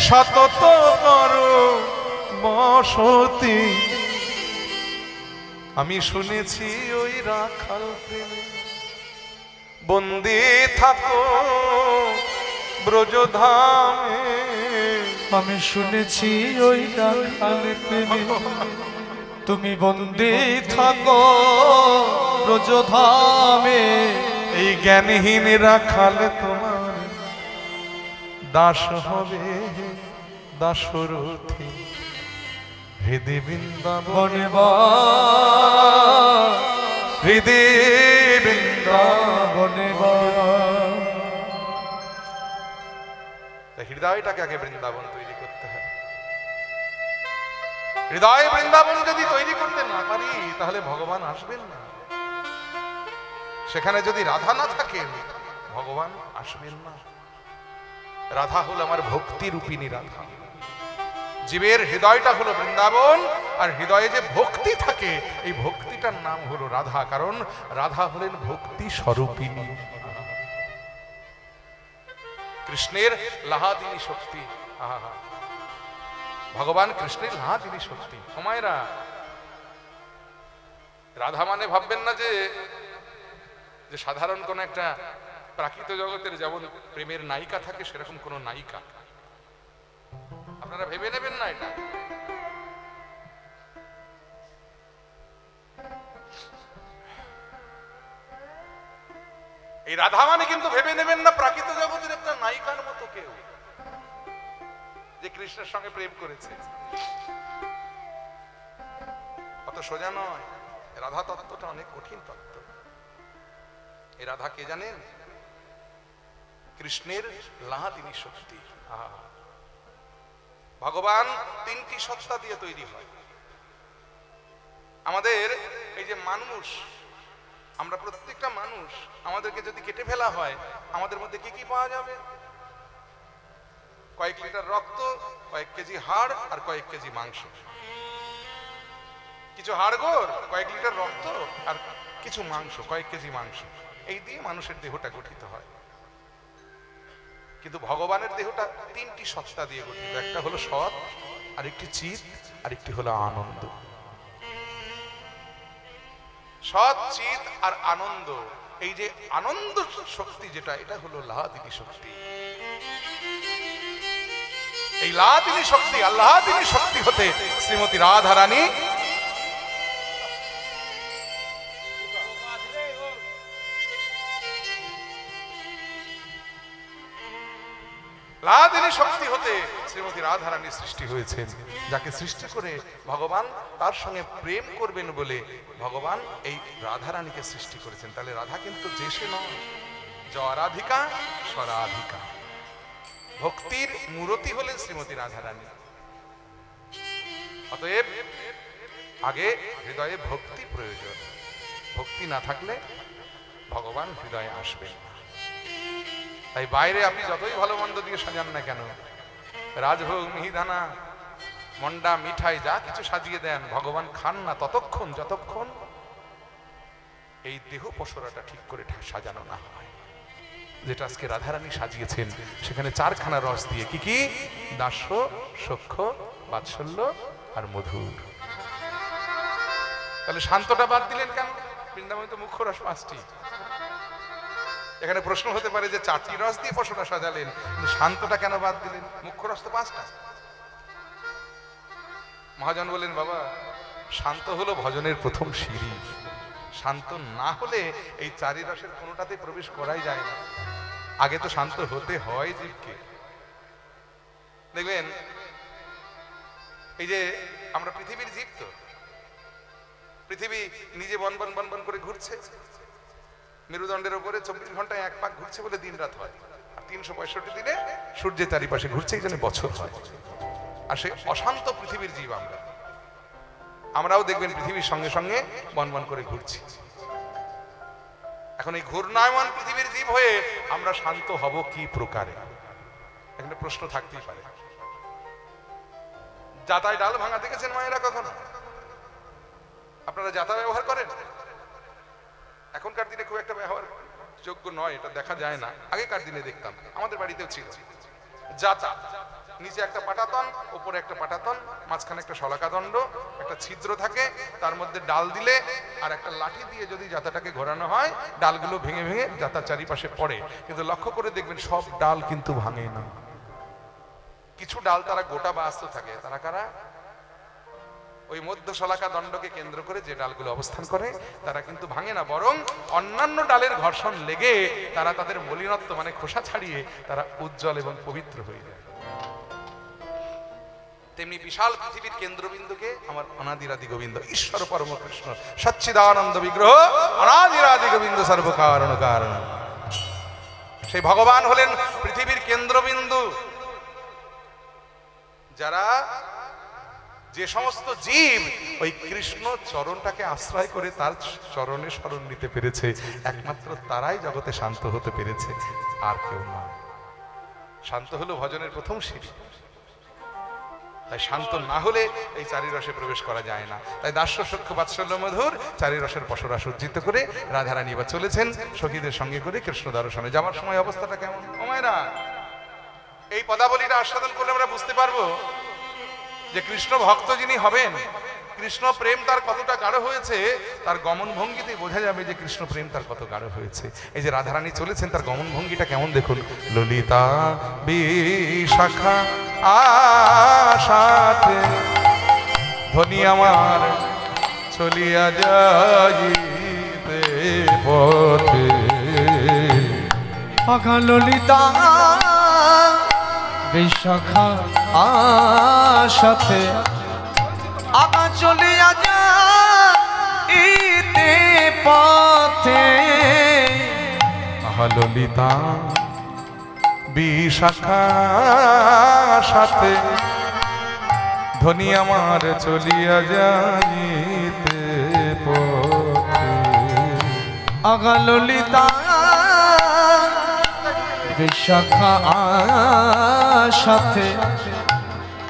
সতত করো বসতি। আমি শুনেছি ওই রাখাল প্রেমে বন্দি থাকো ব্রজধামে। আমি শুনেছি ওই রাখাল প্রেমে তুমি বন্দী থাকো ব্রজধামে। এই জ্ঞানহীন রাখাল তোমার দাস হবে দাসরথী। হৃদয় বৃন্দাবনে হৃদয় বৃন্দাবনে। হৃদয়টাকে আগে বৃন্দাবন তৈরি করতে হয়। হৃদয় বৃন্দাবন যদি তৈরি করতে না পারি তাহলে ভগবান আসবেন না। সেখানে যদি রাধা না থাকেন ভগবান আসবেন না। রাধা হলো আমার ভক্তি রূপিণী রাধা। জীবের হৃদয়টা হলো বৃন্দাবন, আর হৃদয়ে যে ভক্তি থাকে এই ভক্তিটার নাম হলো রাধা, কারণ রাধা হলেন ভক্তি স্বরূপিণী। কৃষ্ণের লাহাদিনী শক্তি। আহা, ভগবান কৃষ্ণের লাহাদিনী শক্তি। ওমায়েরা, রাধা মানে ভাববেন না যে সাধারণ কোন একটা প্রাকৃত জগতের যেমন প্রেমের নায়িকা থাকে সেরকম কোন নায়িকা। আপনারা ভেবে নেবেন না এটা। এই রাধা মানে কিন্তু ভেবে নেবেন না প্রাকৃত জগতের একটা নায়িকার মতো কেউ যে কৃষ্ণের সঙ্গে প্রেম করেছে। অত সোজা নয়। রাধা তত্ত্বটা অনেক কঠিন তত্ত্ব। এই রাধা কে জানেন? কৃষ্ণের লাহাদিনী শক্তি। ভগবান তিনটি সত্তা দিয়ে তৈরি হয়। আমাদের এই যে মানুষ, আমরা প্রত্যেকটা মানুষ, আমাদেরকে যদি কেটে ফেলা হয় আমাদের মধ্যে কি কি পাওয়া যাবে? কয়েক লিটার রক্ত, কয়েক কেজি হাড় আর কয়েক কেজি মাংস। কিছু হাড়গোড়, কয়েক লিটার রক্ত আর কিছু মাংস, কয়েক কেজি মাংস। এই দিয়ে মানুষের দেহটা গঠিত হয়। কিন্তু ভগবানের দেহটা তিনটি সত্তা দিয়ে গঠিত। একটা হলো সৎ, আরেকটি চিৎ, আরেকটি হলো আনন্দ। সৎ, চিৎ আর আনন্দ, এই যে আনন্দ শক্তি যেটা, এটা হলো লাহাদিনী শক্তি। এই লাহাদিনী শক্তি, আল্লাহাদিনী শক্তি হতে শ্রীমতী রাধা রানী লাহাদিনী শক্তি হতে শ্রীমতী রাধা রানী সৃষ্টি হয়েছেন, যাকে সৃষ্টি করে ভগবান তার সঙ্গে প্রেম করবেন বলে ভগবান এই রাধা রানীকে সৃষ্টি করেছেন। তাহলে রাধা কিন্তু যে সে নয়, জরাধিকা স্বরাধিকা। ভক্তির মূরতি হলেন শ্রীমতী রাধা রানী। অতএব আগে হৃদয়ে ভক্তি প্রয়োজন। ভক্তি না থাকলে ভগবান হৃদয়ে আসবেন না। তাই বাইরে আপনি যতই ভালো মন্দ দিয়ে সাজান না কেন, রাজভোগ, মিহিদানা, মন্ডা, মিঠাই যা কিছু সাজিয়ে দেন, ভগবান খান না ততক্ষণ যতক্ষণ এই দেহ পসরাটা ঠিক করে সাজানো না হয়। যেটা আজকে রাধারানী সাজিয়েছেন, সেখানে চারখানা রস দিয়ে, কি কি? দাস্য, সখ্য, বাৎসল্য আর মধুর। তাহলে শান্তটা বাদ দিলেন কেন? বৃন্দাবনে তো মুখ্য রস 5টি। এখানে প্রশ্ন হতে পারে যে 4টি রস দিয়ে পশরা সাজালেন, কিন্তু শান্তটা কেন বাদ দিলেন? মুখ্য রস তো 5টা। মহাজন বলেন, বাবা, শান্ত হলো ভজনের প্রথম সিঁড়ি। শান্ত না হলে এই 4 রসের কোনোটাতে প্রবেশ করাই যায় না। আগে তো শান্ত হতে হয় জীবকে। দেখবেন এই যে আমরা পৃথিবীর জীব, তো পৃথিবী নিজে বন বন বন বন করে ঘুরছে। মেরুদণ্ডের উপরে 24 ঘন্টায় 1 পাক ঘুরছে বলে দিন রাত হয়, আর 365 দিনে সূর্যের চারিপাশে ঘুরছে, এই জন্য বছর হয়। আর সেই অশান্ত পৃথিবীর জীব আমরাও দেখবেন পৃথিবীর সঙ্গে সঙ্গে বন বন করে ঘুরছি। এখন এই ঘূর্ণায়মান পৃথিবীর জীব হয়ে আমরা শান্ত হব কি প্রকারে? এখানে প্রশ্ন থাকতেই পারে। জাতায় ডাল ভাঙা দেখেছেন মায়েরা কখনো? আপনারা জাতা ব্যবহার করেন? এখনকার দিনে খুব একটা ব্যবহার যোগ্য নয়, এটা দেখা যায় না। আগেকার দিনে দেখতাম, আমাদের বাড়িতেও ছিল জাতা, নিচে একটা পাটাতন, উপরে একটা পাটাতন, মাঝখানে একটা শলাকা দণ্ড, একটা ছিদ্র থাকে, তার মধ্যে ডাল দিলে আর একটা লাঠি দিয়ে যদি জাতাটাকে ঘোরানো হয়, ডালগুলো ভেঙে ভেঙে জাতার চারিপাশে পড়ে। কিন্তু লক্ষ্য করে দেখবেন সব ডাল কিন্তু ভাঙে না, কিছু ডাল তারা গোটা বা আস্ত থাকে। তারা কারা? ওই মধ্য শলাকা দণ্ডকে কেন্দ্র করে যে ডালগুলো অবস্থান করে তারা কিন্তু ভাঙে না, বরং অন্যান্য ডালের ঘর্ষণ লেগে তারা তাদের মলিনত্ব মানে খোসা ছাড়িয়ে তারা উজ্জ্বল এবং পবিত্র হয়ে যায়। তেমনি বিশাল পৃথিবীর কেন্দ্রবিন্দুকে আমার অনাদিরাদি গোবিন্দ ঈশ্বর পরম কৃষ্ণ সচ্চিদানন্দ বিগ্রহ অনাদিরাদি গোবিন্দ সর্বকারণ কারণ, সেই ভগবান হলেন পৃথিবীর কেন্দ্রবিন্দু। যারা যে সমস্ত জীব ওই কৃষ্ণ চরণটাকে আশ্রয় করে তার চরণে শরণ নিতে পেরেছে, একমাত্র তারাই জগতে শান্ত হতে পেরেছে, আর কেউ না। শান্ত হলো ভজনের প্রথম সিঁড়ি। তাই শান্ত না হলে এই চারি রসে প্রবেশ করা যায় না। তাই দাস্য সখ্য বাৎসল্য মধুর চারি রসের পসরা সজ্জিত করে রাধারানী এবার চলেছেন সখীদের সঙ্গে করে কৃষ্ণ দর্শনে। যাওয়ার সময় অবস্থাটা কেমন ও মায়েরা? এই পদাবলীটা আস্বাদন করলে আমরা বুঝতে পারবো যে কৃষ্ণ ভক্ত যিনি হবেন, কৃষ্ণ প্রেম তার কতটা গাঢ় হয়েছে, তার গমন ভঙ্গিতে বোঝা যাবে যে কৃষ্ণ প্রেম তার কত গাঢ় হয়েছে। এই যে রাধারানী চলেছেন, তার গমন ভঙ্গিটা কেমন দেখুন। ললিতা বিশাখা আশাতে ধ্বনি আমার চলিয়া যাইতে পথে, আঘা ললিতা বিশাখা আশাতে আগা চলিয়া যাইতে পথে, আহা ললিতা বিশাখা সাথে ধ্বনি আমার চলিয়া যাইতে পথে, আগা ললিতা বিশাখা আশাতে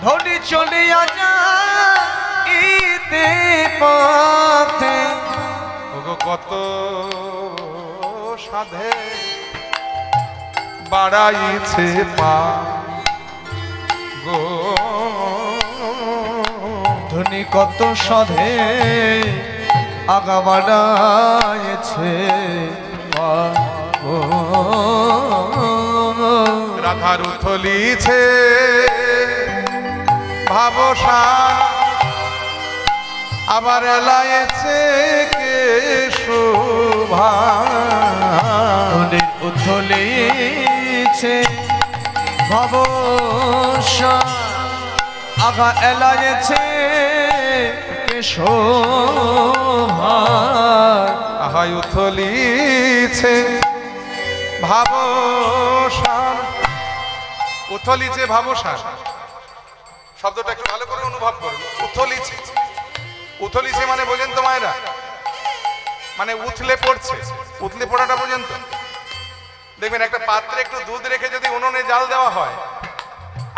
ধ্বনি চলিয়া যাইতে পথে। ওগো কত সাধে বাড়াইছে পা গো, ধ্বনি কত সাধে আগা বাড়াইছে পা গো, রাধার উথলিছে ভাবসার, আবার এলাইছে কে শোভা, ধ্বনি উথলিছে ভাবসার, আগা এলাইছে কে শোভা, আহাই উথলিছে ভাবসার, উথলিছে ভাবসার শব্দটা একটু ভালো করে অনুভব করুন। উথলিছে, উথলিছে মানে বোঝেন তো মায়েরা? মানে উথলে পড়ছে। উথলে পড়াটা বোঝেন তো? দেখবেন একটা পাত্রে একটু দুধ রেখে যদি উনুনে জাল দেওয়া হয়,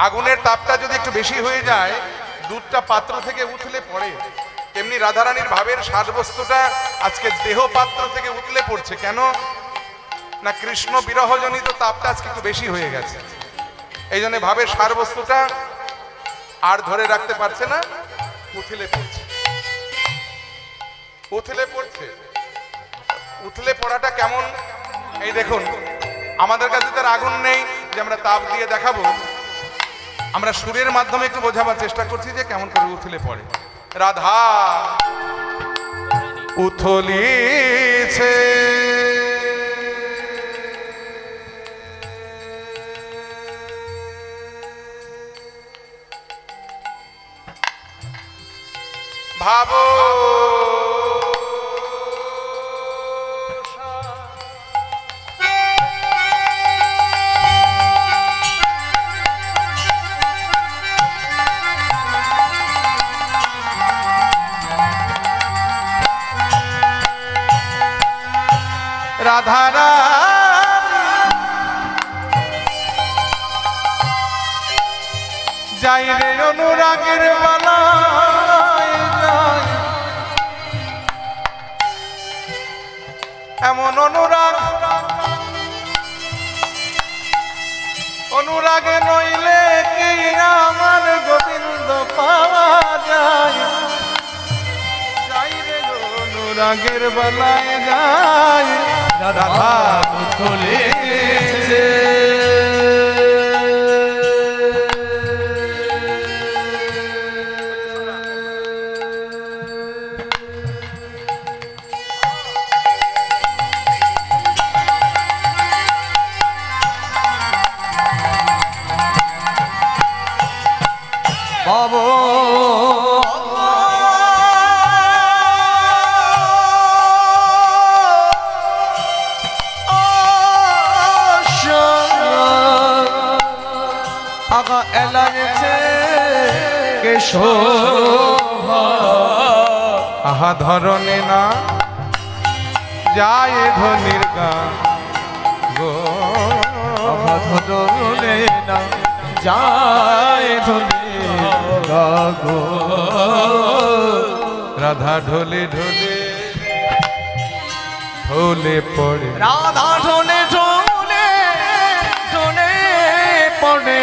আগুনের তাপটা যদি একটু বেশি হয়ে যায়, দুধটা পাত্র থেকে উথলে পড়ে। তেমনি রাধারানীর ভাবের সাজবস্তুটা আজকে দেহ পাত্র থেকে উথলে পড়ছে। কেন না? কৃষ্ণ বিরহজনিত তাপটা আজকে একটু বেশি হয়ে গেছে, এই জন্য ভাবের সারবস্তুটা আর ধরে রাখতে পারছে না, উথলে পড়ছে, উথলে পড়ছে। উথলে পড়াটা কেমন? এই দেখুন, আমাদের কাছে তার আগুন নেই যে আমরা তাপ দিয়ে দেখাবো, আমরা সুরের মাধ্যমে একটু বোঝাবার চেষ্টা করছি যে কেমন করে উথলে পড়ে। রাধা উথলিছে ভাবো রাধারা যাই রে অনুরাগের বালায় যাই, এমন অনুরাগ অনুরাগে নইলে কি আমার গোবিন্দ পাওয়া যায়, যাই রে অনুরাগের বেলায় যায় রাধা চলেছে বাবু আগা এলাগেছে কেশোভা আহা ধরনে না যায় ধনির গান গো, আগা ধরনে না যায় ধনে গাগো রাধা ঢোলে ঢোলে ঢোলে পড়ে, রাধা ঢোলে ঢোলে ঢোলে পড়ে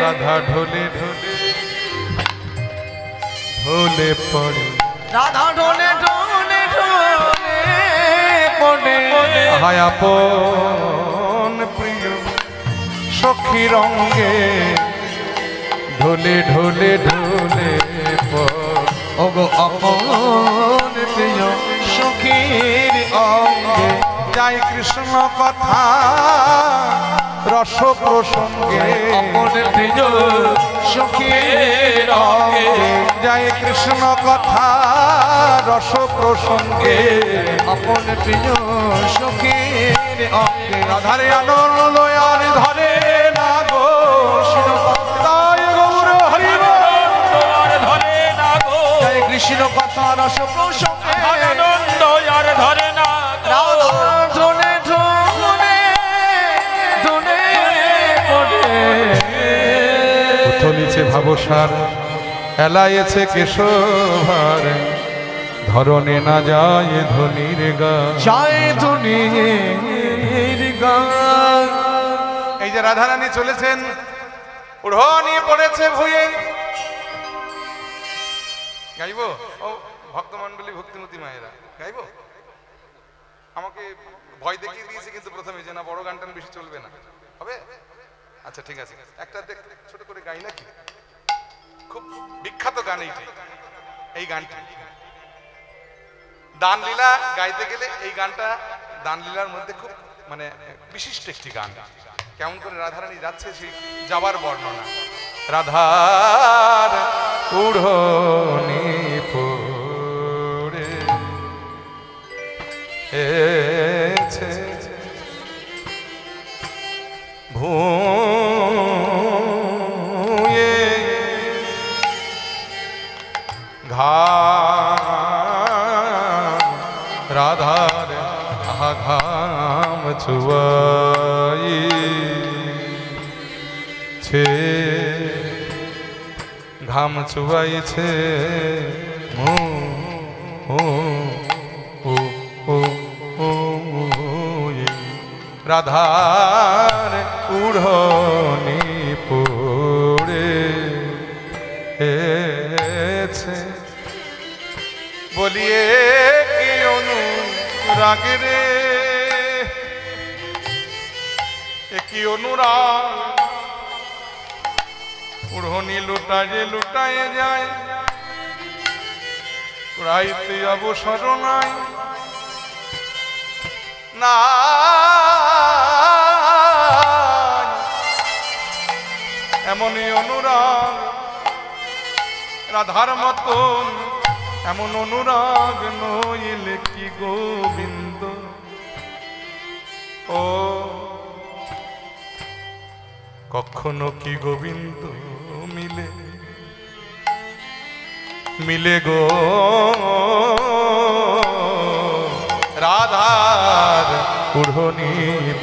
রাধা ঢোলে ঢোলে ঢোলে পড়ে, রাধা ঢোলে ঢোলে ঢোলে পড়ে হায় আপন প্রিয় সখী রঙ্গে ঢোলে ঢোলে ঢোলে পড়ে, ওগো আপন প্রিয় সখীর অঙ্গে যাই কৃষ্ণ কথা রস প্রসঙ্গে, আপন প্রিয় সখীর অঙ্গে যাই কৃষ্ণ কথা রস প্রসঙ্গে, আপন প্রিয় সখীর অঙ্গে রাধারে আনন্দ আর ধরে না গো, তাই গৌর হরি আর ধরে না গো, জয় কৃষ্ণ কথা রস প্রসঙ্গে আনন্দ আর ধরে না গো, রাধা ঢোলে ঢোলে ঢোলে পড়ে উথলিছে ভাবসার এলাইছে কেশভার, ধরনে না যায় ধনির গান। জয় ধনির গান এই যে রাধারানী চলেছেন, উড়নি পড়েছে ভুঁয়ে, গাইবো? ও ভক্তমণ্ডলী ভক্তিমতী মায়েরা গাইবো? আমাকে ভয় দেখিয়ে দিয়েছে কিন্তু প্রথমে যে না বড় গান টান বেশি চলবে না, হবে? আচ্ছা ঠিক আছে, একটা ছোট করে গাই নাকি? খুব বিখ্যাত গান এইটাই, এই গানটি দানলীলা গাইতে গেলে এই গানটা দানলীলার মধ্যে খুব মানে বিশিষ্ট একটি গান। কেমন করে রাধারানী যাচ্ছে সেই যাবার বর্ণনা, রাধার উড়নি পড়ে এছে ভুঁয়ে ঘাম, রাধার আহা ঘাম চুয়াইছে, ঘাম চুয়াইছে রাধার উড়নি পড়ে এছে, বলিয়ে কি অনুরাগ রে, কি অনুরাগ, উড়নি লুটায় লুটায় যায়, রাইতে অবসর নাই না, এমনই অনুরাগ রাধার মতন, এমন অনুরাগ নইলে কি গোবিন্দ ও, কখনো কি গোবিন্দ মিলে মিলে গো রাধার উড়নি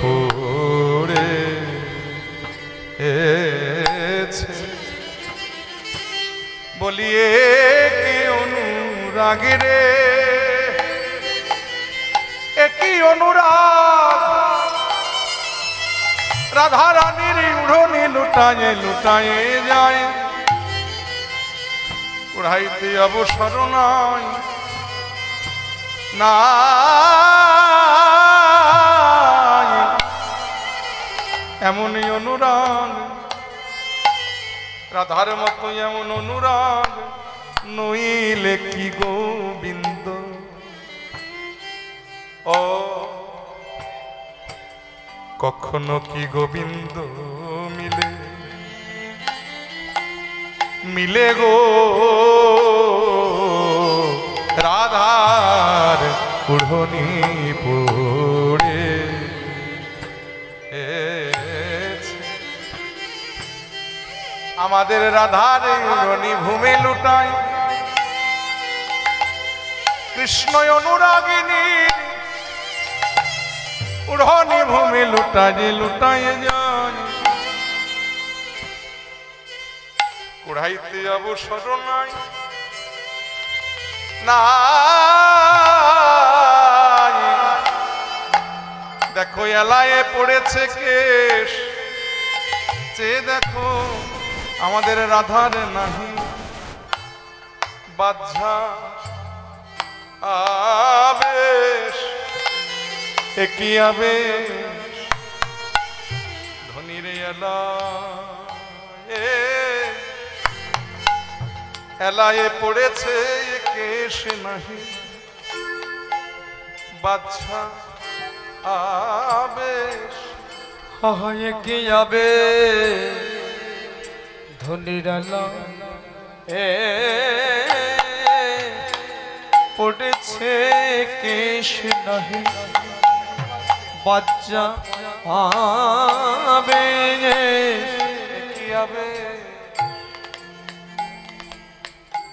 পড়ে এছে, বলিয়ে কি অনুরাগ রে, একই অনুরাগ রাধা রানীর উড়নি লুটায়ে লুটায়ে যায়, উড়াইতে অবসর নাই না এমনই অনুরাগ, রাধার মতো এমন অনুরাগ নইলে কি গোবিন্দ। ও কখনো কি গোবিন্দ মিলে মিলে গো রাধার উড়নি পড়ে আমাদের রাধার উড়নি ভূমি লুটায়, কৃষ্ণ অনুরাগিনী উড়নি ভূমি লুটায় লুটায় যায়, কুড়াইতে অবসর নাই না। দেখো এলায়ে পড়েছে কেশ, চেয়ে দেখো আমাদের রাধার নাহি বাহ্যা আবেশ, একই আবেশ ধনীরে এলায়ে পড়েছে কেশ নাহি বাহ্যা আবেশ, হয় কি যাবে ধনিরালা এ পড়েছে কেশ নাহি বাচ্চা আবে, কি আবে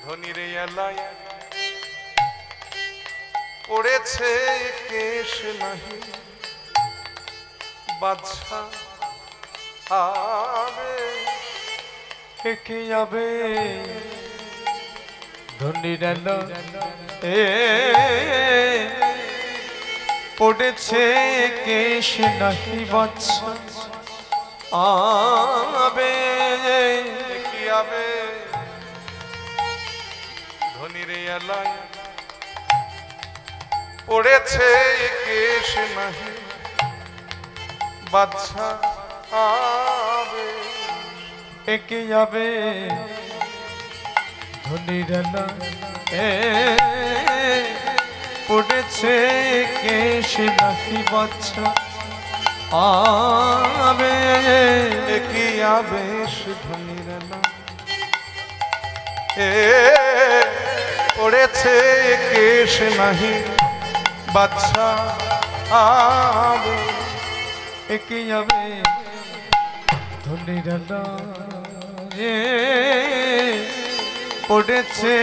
ধনীরে এলায় পড়েছে কেশ নাহি বাদশা আবে, একে যাবে ধনিরালা এ পড়েছে কেশ নাহি বাচ্চা আবে, কি আবে ধনীরে এলায় পড়েছে কেশ নাহি বাদশা আবে, একে যাবে ধনিরালা এ পড়েছে কেশ নাহি বাচ্চা আবে, কি আবেশ ধনীরালা এ পড়েছে কেশ নাহি বাদশা আবে, একে যাবে ধনিরালা এ পড়েছে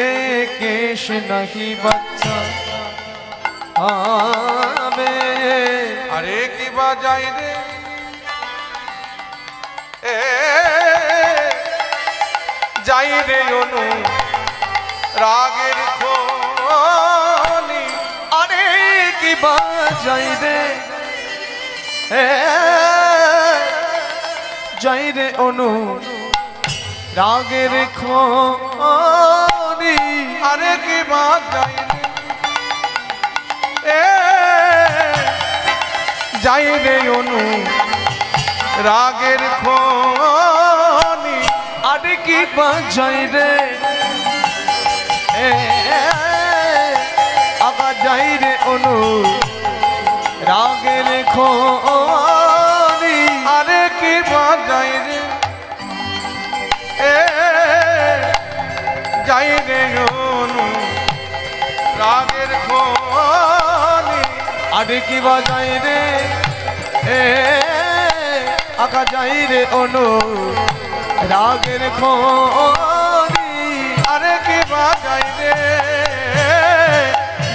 কেশ নাহি বাচ্চা আবে, আরে কি বাজাই রে এ যাই রে অনু রাগের খনি, আরে কি বাজাই রে যাই রে অনু রাগের খনি, আরে কি বাজাই রে এ যাই রে অনু রাগের খনি, আরে কি বাজাই রে আগা যাই রে অনু রাগের খনি, আরে কি বাজাই রে এ যাই রে অনু রাগের খনি, আরে কি বাজাই রে আগা যাই রে অনু রাগের খনি, আরে কি বাজাই রে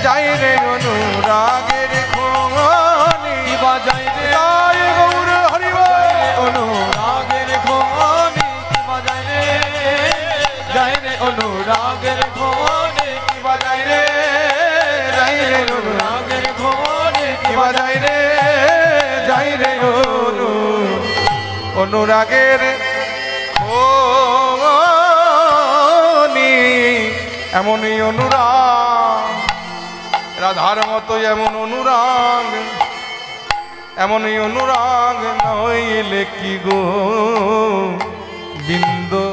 যাই রে অনু রাগের খনি, কি বাজাই রে জয় গৌর হরি বল অনু রাগের খনি, কি বাজাই রে যাই রে অনু রাগের খনি, কি বাজাই রে যাই রে অনু রাগের খনি, কি বাজাই রে যাই রে অনু অনুরাগের এমনই অনুরাগ, রাধার মতো এমন অনুরাগ, এমনই অনুরাগ নইলে কি গো বিন্দু।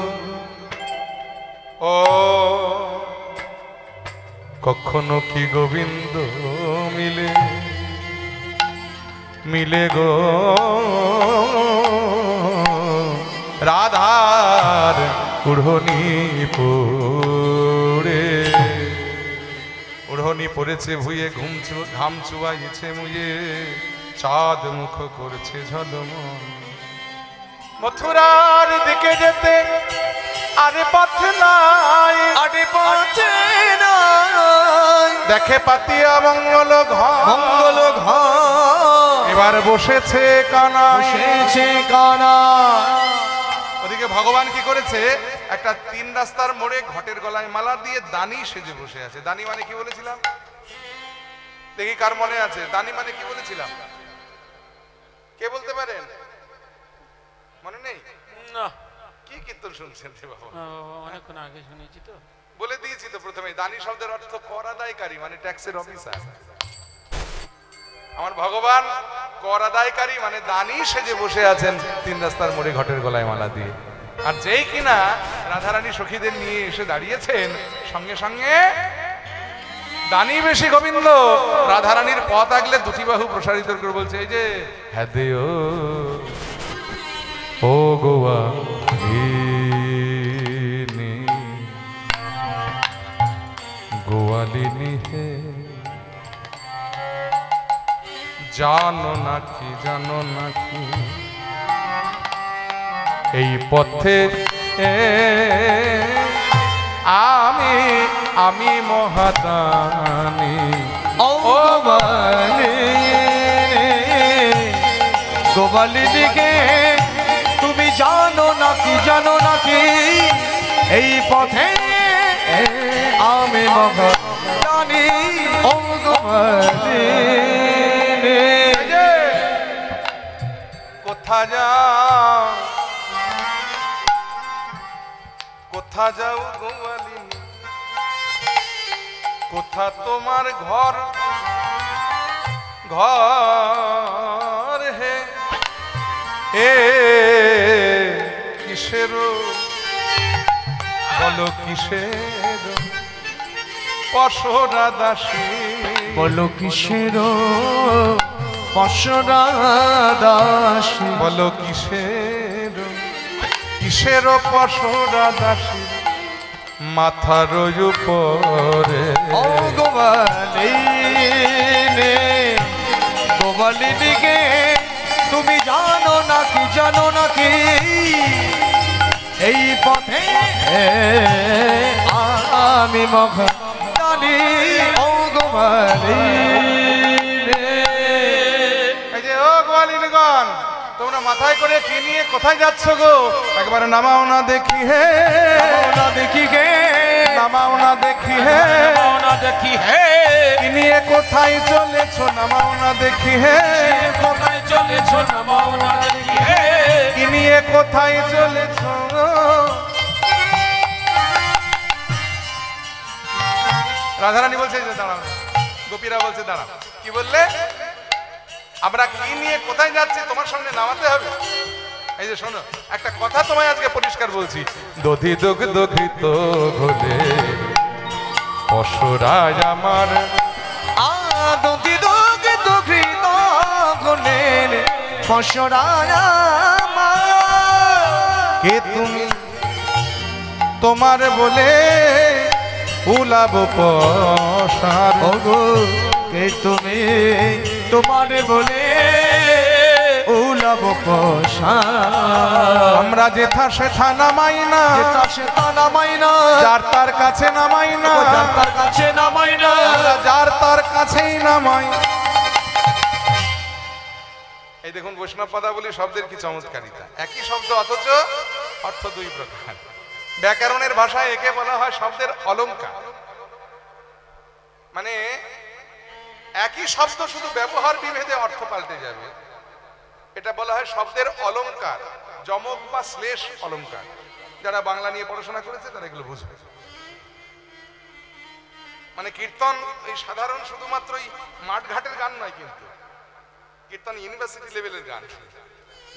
ও কখনো কি গোবিন্দ মিলে মিলে গো রাধার উড়নি পড়ে, উড়নি পড়েছে ভুয়ে ঘাম চুয়াইছে মুয়ে, চাঁদ মুখ করছে ঝলমল। মথুরার দিকে যেতে আরে পথ নাই, আরে পথে নাই, দেখে পাতিয়া মঙ্গল ঘর, মঙ্গল ঘর এবার বসেছে কানা, বসেছে কানা। ওদিকে ভগবান কি করেছে, একটা 3 রাস্তার মোড়ে ঘটের গলায় মালা দিয়ে দানি সেজে বসে আছে। দানি মানে কি বলেছিলাম দেখি কার মনে আছে? দানি মানে কি বলেছিলাম, কে বলতে পারেন? মনে নেই? না, কি কীর্তন শুনছেন রে বাবা? অনেকক্ষণ আগে শুনেছি তো। বলে দিয়েছি তো প্রথমে, দানি শব্দের অর্থ কর আদায়কারী, মানে ট্যাক্সের অফিসার। আমার ভগবান কর আদায়কারী মানে দানি সেজে বসে আছেন 3 রাস্তার মোড়ে ঘটের গলায় মালা দিয়ে। আর যেই কিনা রাধারানী সখীদের নিয়ে এসে দাঁড়িয়েছেন, সঙ্গে সঙ্গে দানি বেশি গোবিন্দ রাধারানীর পথ আগলে দুটি বাহু প্রসারিত করে বলছে, এই যে হ্যাঁ দেও ও গোয়া গোয়ালিনী হে, জানো নাকি জানো নাকি এই পথে আমি আমি মহাদানী। ও গোপালিনীকে তুমি জানো নাকি জানো নাকি এই পথে আমি মহাদানী। ও গোপালিনী কোথা যাও কোথা যাও গোয়ালিনী, কোথা তোমার ঘর ঘর হে, এ কিসের বলো কিসের পশরা দাসী, বলো কিসের পশরা দাসী, বলো কিসের কিসের পশরা দাসী মাথার উপরে। ও গোপালিনী গোপালিনীকে তুমি জানো নাকি জানো নাকি এই পথে আমি মহাদানী। ও গোপালিনী এই যে ও গোয়ালিনীগণ, তোমরা মাথায় করে কি নিয়ে কোথায় যাচ্ছ গো? একবার নামাও না দেখি হে, না দেখি গে, নামাও না দেখি হে, নামাও না দেখি হে, কি নিয়ে কোথায় চলেছো? নামাও না দেখি হে, কোথায় চলেছ? নামাও না দেখি হে, কি নিয়ে কোথায় চলেছো? রাধারানী বলছে যে দাঁড়াও, গোপীরা বলছে দাঁড়াও। কি বললে? আমরা কি নিয়ে কোথায় যাচ্ছি তোমার সামনে নামাতে হবে? এই যে শোনো, একটা কথা তোমায় আজকে পরিষ্কার বলছি, দধি দুগ্ধ দধিত ঘোলে পশুরাজ আমার, আদি দুগ দুঘৃত গুণের পশরা কে তুমি তোমার বলে উলাব পশার। ওগো কে তুমি তোমার বলে উলাব পশা, আমরা যেথা সেথা নামাই না, যেটা সেটা নামাই না, যার তার কাছে নামাই না, যার তার কাছে নামাই না, আমরা যার তার কাছেই নামাই। এই দেখুন বৈষ্ণব পদাবলী শব্দের কি চমৎকারিতা, একই শব্দ অথচ অর্থ 2 প্রকার। ব্যাকরণের ভাষায় একে বলা হয় শব্দের অলংকার, মানে একই শব্দ শুধু ব্যবহার বিভেদে অর্থ পাল্টে যাবে, এটা বলা হয় শব্দের অলংকার। যমক বা শ্লেষ অলংকার। যারা বাংলা নিয়ে পড়াশোনা করেছে তারা এগুলো বুঝবে। মানে কীর্তন এই সাধারণ শুধুমাত্র এই মাঠঘাটের গান নয়, কিন্তু কীর্তন ইউনিভার্সিটি লেভেলের গান।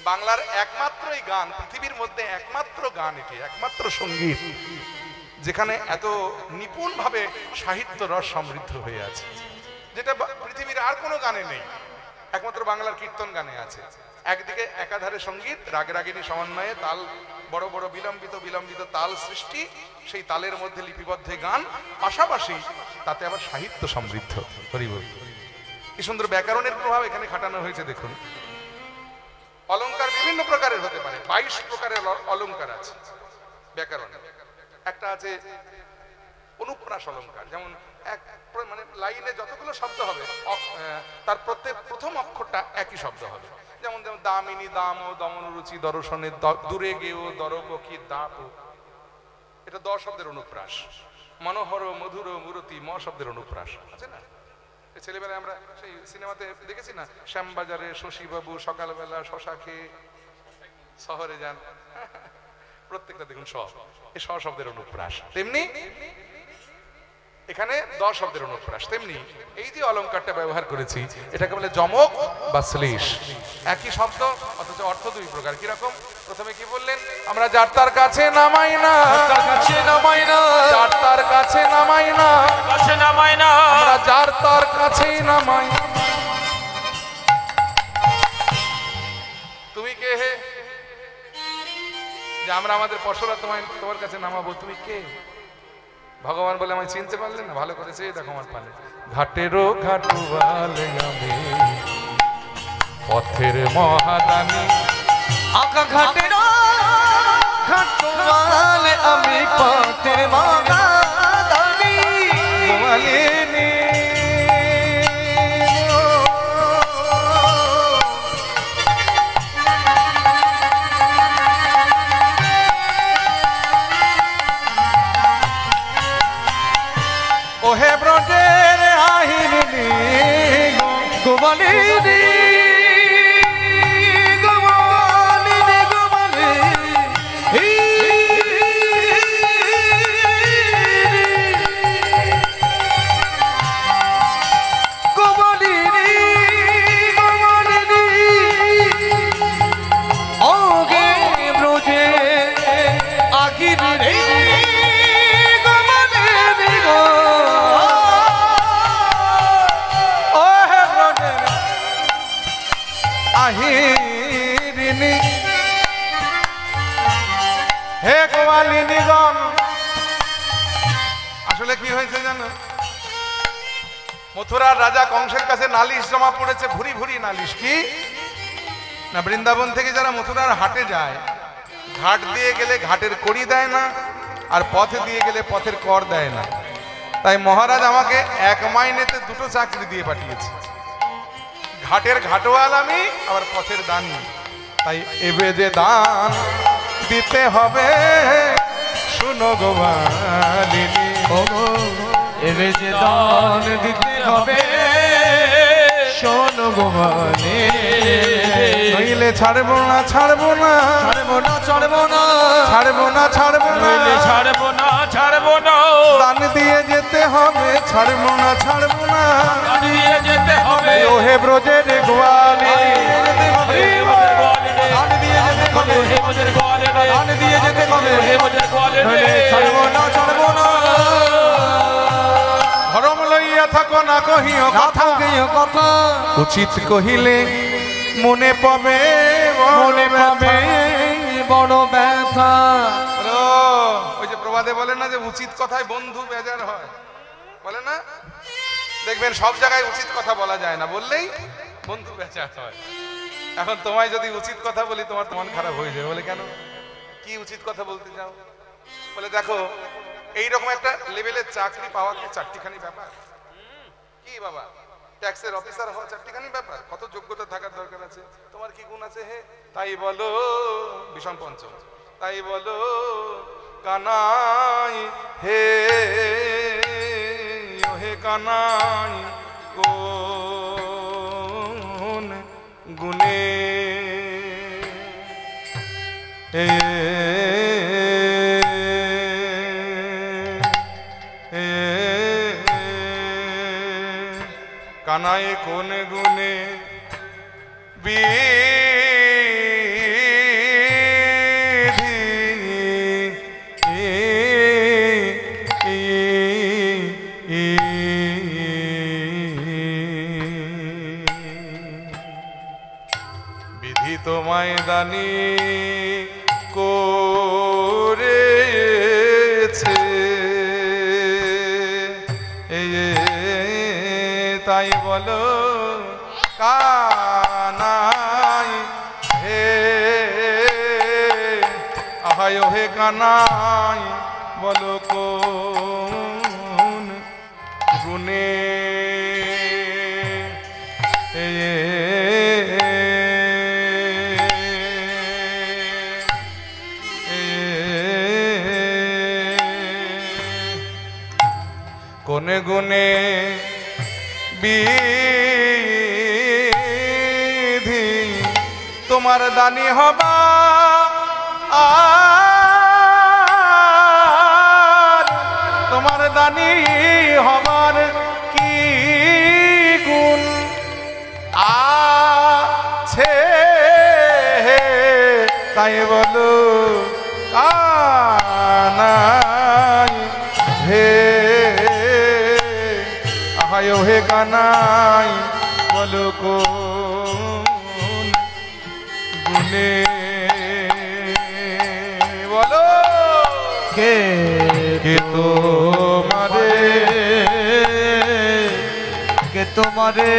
বাংলার একমাত্র এই গান, পৃথিবীর মধ্যে একমাত্র গান এটি, একমাত্র সঙ্গীত যেখানে এত নিপুণভাবে সাহিত্য রস সমৃদ্ধ হয়ে আছে, যেটা পৃথিবীর আর কোনো গানে নেই, একমাত্র বাংলার কীর্তন গানে আছে। একদিকে একাধারে সঙ্গীত, রাগরাগিনী সমন্বয়ে তাল, বড় বড় বিলম্বিত বিলম্বিত তাল সৃষ্টি, সেই তালের মধ্যে লিপিবদ্ধ গান, পাশাপাশি তাতে আবার সাহিত্য সমৃদ্ধ। হরিবল। কি সুন্দর ব্যাকরণের প্রভাব এখানে খাটানো হয়েছে দেখুন। অলংকার বিভিন্ন প্রকারের হতে পারে, 22 প্রকারের অলংকার আছে ব্যাকরণে। একটা আছে অনুপ্রাস অলংকার, যেমন এক মানে লাইনে যতগুলো শব্দ হবে তার প্রথম অক্ষরটা একই শব্দ হবে। যেমন যেমন দামিনী, দাম ও দমন রুচি, দর্শনে দূরে গেও দরকি দাপ, এটা দ শব্দের অনুপ্রাস। মনোহর, মধুর, মূরতি, ম শব্দের অনুপ্রাস আছে না? ছেলেবেলায় আমরা সেই সিনেমাতে দেখেছি না, শ্যামবাজারে শশীবাবু সকালবেলা শশা খেয়ে শহরে যান, প্রত্যেকটা দেখুন স, এই স শব্দের অনুপ্রাস। তেমনি এখানে দ শব্দের অনুপ্রাস। তেমনি এই যে অলংকারটা ব্যবহার করেছি এটাকে বলে যমক বা শ্লেষ। একই শব্দ অথচ অর্থ দুই প্রকার। কিরকম? প্রথমে কি বললেন? আমরা যার তার কাছে নামাই না, যার তার কাছে নামাই না, আমরা যার তার কাছেই নামাই। তুমি কে হে যে আমরা আমাদের পশরা তোমার কাছে নামাবো? তুমি কে? ভগবান বলে আমায় চিনতে পারলেন না? ভালো করেছে, দেখো আমার পালে ঘাটেরও ঘাটুয়ালে আমি পথের মহাদানী, আঁকা ঘাটেরও ঘাটুয়ালে আমি পথের মহাদানী, গোয়ালিনী ওহে ব্রজের আহিনী গোমালিনী, গোমালিনী, গোমালিনী, গোমালিনী, গোমালিনী, ওগে ব্রজে আহিনী, গোমালিনী গো, আহিরিনী হে গোয়ালিনী গণ। আসলে কি হয়েছে জানো? মথুরার রাজা কংসের কাছে নালিশ জমা পড়েছে, ভুরি ভুরি নালিশ। কি না, বৃন্দাবন থেকে যারা মথুরার হাটে যায়, ঘাট দিয়ে গেলে ঘাটের কড়ি দেয় না, আর পথে দিয়ে গেলে পথের কর দেয় না। তাই মহারাজ আমাকে 1 মাইনেতে 2টো চাকরি দিয়ে পাঠিয়েছে, ঘাটের ঘাটওয়াল আমি, আবার পথের দানি। তাই এবে যে দান দিতে হবে শুনো গোয়ালিনী, এবে যে দান দিতে হবে শোনো গোমালিনী, নইলে ছাড়বো না, ছাড়বো না, ছাড়বো না, ছাড়বো না, ছাড়বো না, ছাড়বো না, ছাড়বো না, ছাড়বো না, দান দিয়ে যেতে হবে, ছাড়বো না, ছাড়বো না, দিয়ে যেতে হবে। ওহে ব্রজের গোয়ালিনী, দান দিয়ে যেতে হবে, হে মোদের গোয়ালে রে, দান দিয়ে যেতে হবে, হে মোদের গোয়ালে রে, নইলে ছাড়বো না, ছাড়বো না, ধরম লইয়া থাকো না কহিও না কথা, থাকিও কথা, উচিত কহিলে মনে পাবে, মনে পাবে বড় ব্যথা। ওই যে প্রবাদে বলে না যে উচিত কথায় বন্ধু বেজার হয়, বলে না? দেখবেন সব জায়গায় উচিত কথা বলা যায় না, বললেই বন্ধু বেজার হয়। এখন তোমায় যদি উচিত কথা বলি তোমার মন খারাপ হয়ে যাবে। বলে কেন? কি উচিত কথা বলতে চাও? বলে দেখো, এইরকম একটা লেভেলের চাকরি পাওয়া কি 4টিখানি ব্যাপার? কি বাবা, ট্যাক্সের অফিসার হওয়া 4টিখানি ব্যাপার? কত যোগ্যতা থাকার দরকার আছে? তোমার কি গুণ আছে হে? তাই বলো বিষম পঞ্চম, তাই বলো কানাই হে, হে কানাই কোন গুণে কানাই কোন গুণে বিধি তোমায় দানি করেছে তাই বলো কানাই হে আহায় হে কানাই বলো কোন গুণে কোন গুণে বিধি তোমার দানি হবা আর তোমার দানি হবার কি গুণ আছে তাই বলো কানাই হে আহায় হে কানাই বলো কোন গুণে বলো কে তোমারে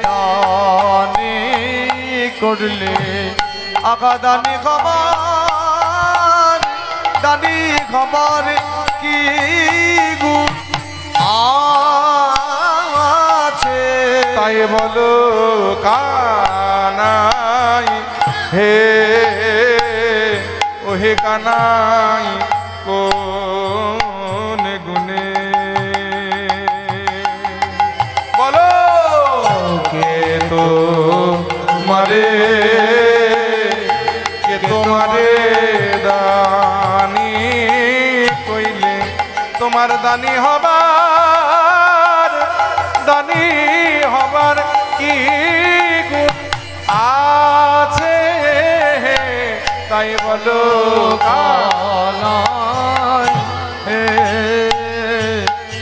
দানি করলে আগা দানি খবর কি গুণ আছে তাই বলো কানাই হে ও হে কানাই কোন গুণে বলো কে তোমারে দানি কইলে তোমার দানি হবার কি গুণ আছে তাই বলো কানাই হে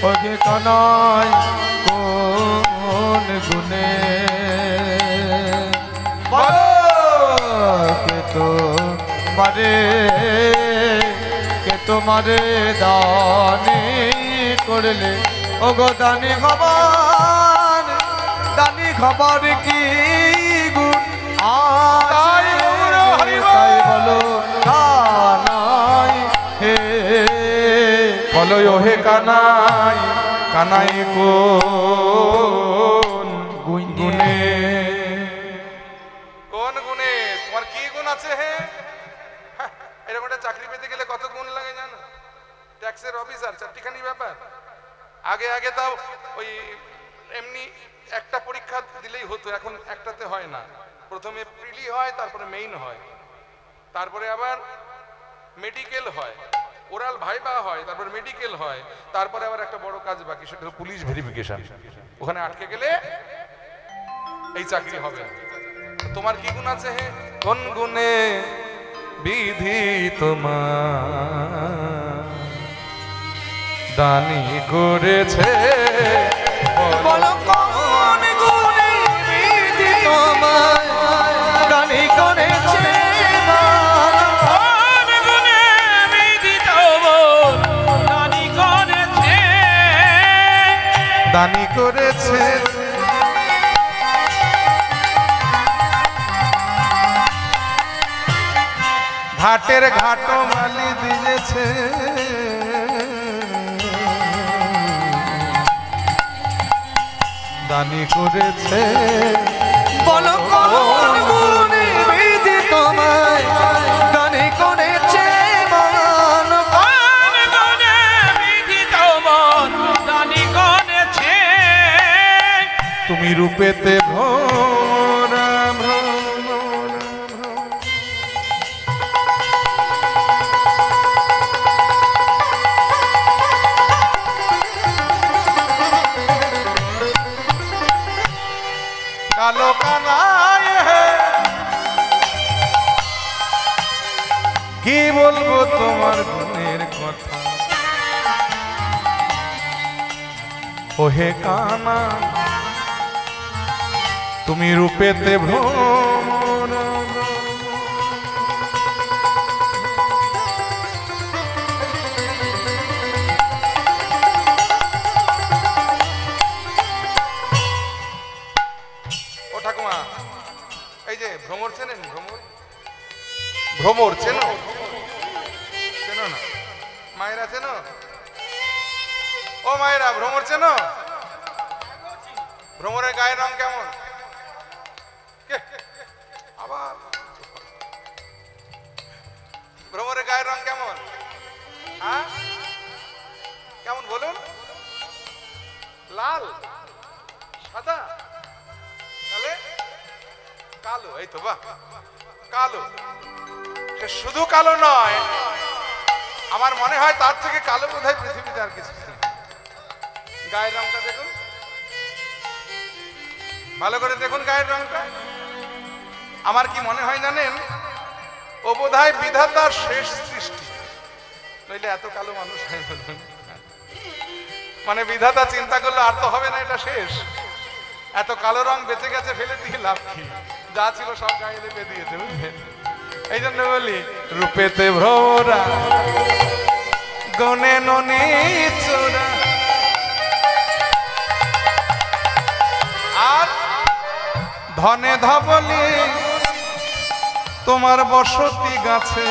ওকে কানাই কোন গুণে বলো কে তোমারে দানি করলে ওগো দানি খবর কি গুণ তাই বলো কানাই হে বলো হে কানাই কোন গুণে কোন গুণে তোমার কি গুণ আছে হে এরকম একটা চাকরি পেতে গেলে কত গুণ লাগে জানো ট্যাক্সের অফিসার চারটিখানি ব্যাপার আগে তাও ওই এমনি একটা পরীক্ষা দিলেই হতো এখন একটাতে হয় না প্রথমে প্রিলি হয় তারপরে মেইন হয় তারপরে আবার মেডিকেল হয় ওরাল ভাইবা হয় তারপর মেডিকেল হয় তারপরে আবার একটা বড় কাজ বাকি সেটা হলো পুলিশ ভেরিফিকেশন ওখানে আটকে গেলে এই চাকরি হবে তোমার কি গুণ আছে হে কোন গুণে বিধি তোমার দানি করেছে বলো কোন গুণে বিধি তোমায় দানি করেছে কোন গুণে বিধি তোমার দানি করেছে ঘাটের ঘাট মালি দিয়েছে দানি করেছে বলো কোন গুণে বিধি তোমায় দানি করেছে মন কোন গুণে বিধি তোমার দানি করেছে তুমি রূপেতে ভরা কালো কানায় হে কি বলবো তোমার গুণের কথা ওহে কানা তুমি রূপেতে ভ্রমর ও ঠাকুমা এই যে ভ্রমর চেনেন ভ্রমর ভ্রমর চেনো চেনো না মায়েরা চেনো ও মায়েরা ভ্রমর চেনো ভ্রমরের গায়ের রং কেমন আবার ভ্রমরের গায়ের রং কেমন হ্যাঁ কেমন বলুন লাল সাদা তাহলে কালো এই তো বাহ কালো সে শুধু কালো নয় আমার মনে হয় তার থেকে কালো বোধহয় পৃথিবীতে আর কিছু নেই গায়ের রংটা দেখুন ভালো করে দেখুন গায়ের রংটা আমার কি মনে হয় জানেন ও বোধহয় বিধাতার শেষ সৃষ্টি নইলে এত কালো মানুষ হয় মানে বিধাতা চিন্তা করলো আর তো হবে না এটা শেষ এত কালো রং বেঁচে গেছে ফেলে দিয়ে লাভ কি যা ছিল সব গায়ে লেপে দিয়েছে বুঝলেন এই জন্য বলি রূপেতে ভ্রমরা গনে ননি চোরা আর ধনে ধবলি তোমার বসতি গাছে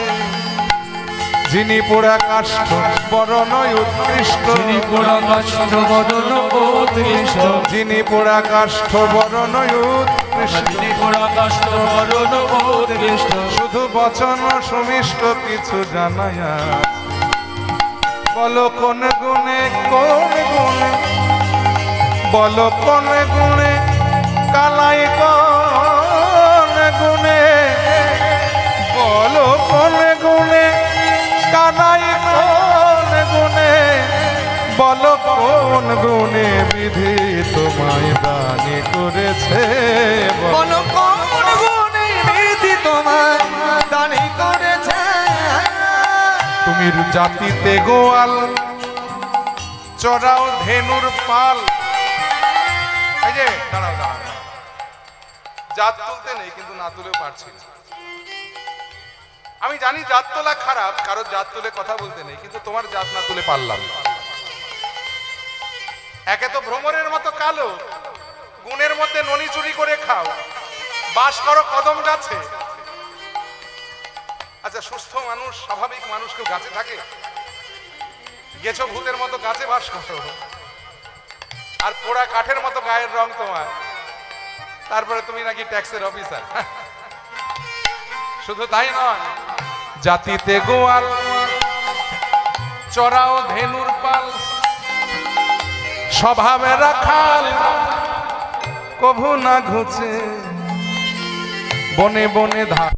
যিনি পোড়া কাষ্ঠ বরণ উৎকৃষ্ট যিনি পোড়া কাষ্ঠ বরণ উৎকৃষ্ট যিনি পোড়া কাষ্ঠ বরণ উৎকৃষ্ট যিনি পোড়া কাষ্ঠ বরণ উৎকৃষ্ট শুধু বচন সুমিষ্ট কিছু জানায়া বলো কোন গুণে বলো কোন গুণে কালাই কোন গুণে বলো কোন গুণে কানাই কোন গুণে বলো কোন গুণে বিধি তোমায় দানি করেছে বলো কোন গুণে বিধি তোমায় দানি করেছে তুমি জাতিতে গোয়াল চড়াও ধেনুর পাল এই যে দাঁড়াও দাঁড়াও জাত তুলতে নেই কিন্তু না তুলেও পারছি না আমি জানি জাত তোলা খারাপ কারো জাত তুলে কথা বলতে নেই কিন্তু তোমার জাত না তুলে পারলাম একে তো ভ্রমরের মতো কালো গুণের মধ্যে ননি চুরি করে খাও বাস করো কদম গাছে আচ্ছা সুস্থ মানুষ স্বাভাবিক মানুষ কেউ গাছে থাকে গেছো ভূতের মতো গাছে বাস করো আর পোড়া কাঠের মতো গায়ের রং তোমার তারপরে তুমি নাকি ট্যাক্সের অফিসার শুধু তাই নয় জাতিতে গোয়াল চড়াও ধেনুর পাল স্বভাবে রাখাল কভু না ঘুচে বনে বনে ধান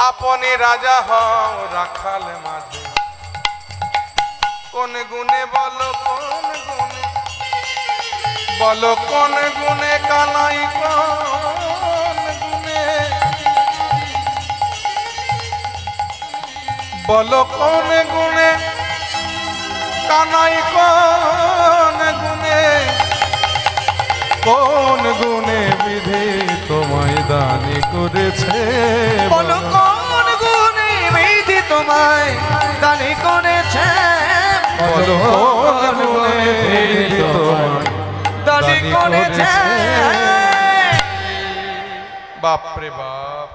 আপনি রাজা হও রাখাল মাঝে কোন গুণে বলো কোন গুণে বলো কোন গুণে কানাই কোন গুণে, বলো কোন গুণে কানাই কোন গুণে, কোন গুণে বিধি তোমায় দানি করেছে, বলো কোন গুণে বিধি তোমায় দানি করেছে, বলো কোন গুণে বিধি তোমায় দানি করেছে। বাপরে বাপ,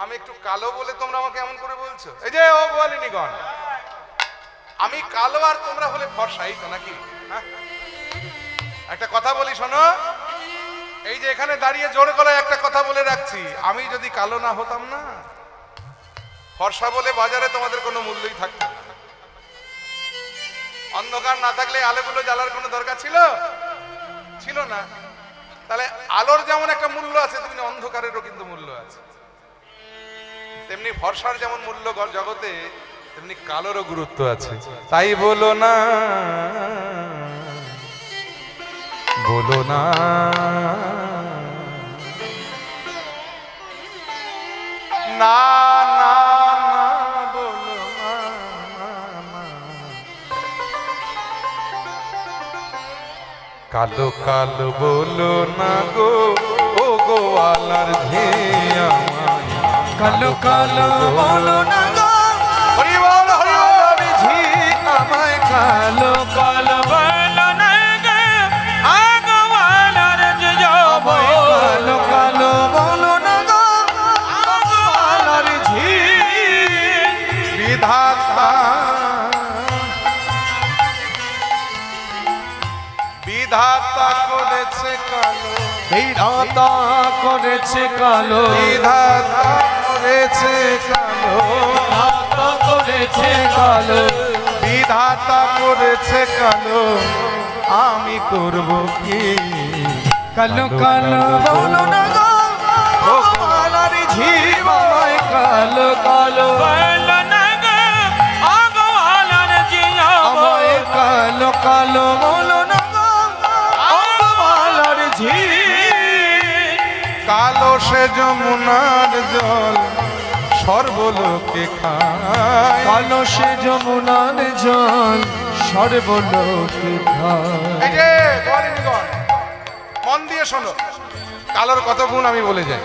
আমি একটু কালো বলে তোমরা আমাকে এমন করে বলছো? এই যে ও গোয়ালিনীগণ, আমি কালো আর তোমরা হলে ফর্সা, এই তো নাকি? একটা কথা বলি শোনো, এই যে এখানে দাঁড়িয়ে জোর গলায় একটা কথা বলে রাখছি, আমি যদি কালো না হতাম না, ফর্সা বলে বাজারে তোমাদের কোনো মূল্যই থাকতো না। অন্ধকার না থাকলে আলোগুলো জ্বালার কোনো দরকার ছিল? ছিল না। তাহলে আলোর যেমন একটা মূল্য আছে, তেমনি অন্ধকারেরও কিন্তু মূল্য আছে। তেমনি ফর্সার যেমন মূল্য জগতে, তেমনি কালোরও গুরুত্ব আছে। তাই বলো না, বলো না, না না না, বলো না, কালো কালো বলো না গো, ও গোয়ালার ঝিয়া, কালো কালো বলো না গো, হরি বল হরি বল, ঝি আমায় কালো কালো বলো না গো, আগোয়ালার ঝিয়া কালো কালো বলো না গো, আগোয়ালার ঝি। বিধাতা বিধাতা করেছে কালো, বিধাতা করেছে কালো, বিধাতা করেছে কালো, বিধাতা করেছে কালো, বিধাতা করেছে কালো, আমি করব কি? কালো কালো বলো না গো, আগোয়ালার ঝি আমায় কালো কালো বলো না গো, আগোয়ালার ঝি আমায় কালো কালো বলো না গো, আগোয়ালার ঝি। কালো সে যমুনার জল সর্বলোকে খায়, কালো সে যমুনার জল সর্বলোকে খায়। এই যে গোয়ালিনীগণ, মন দিয়ে শোনো, কালোর কত গুণ আমি বলে যাই।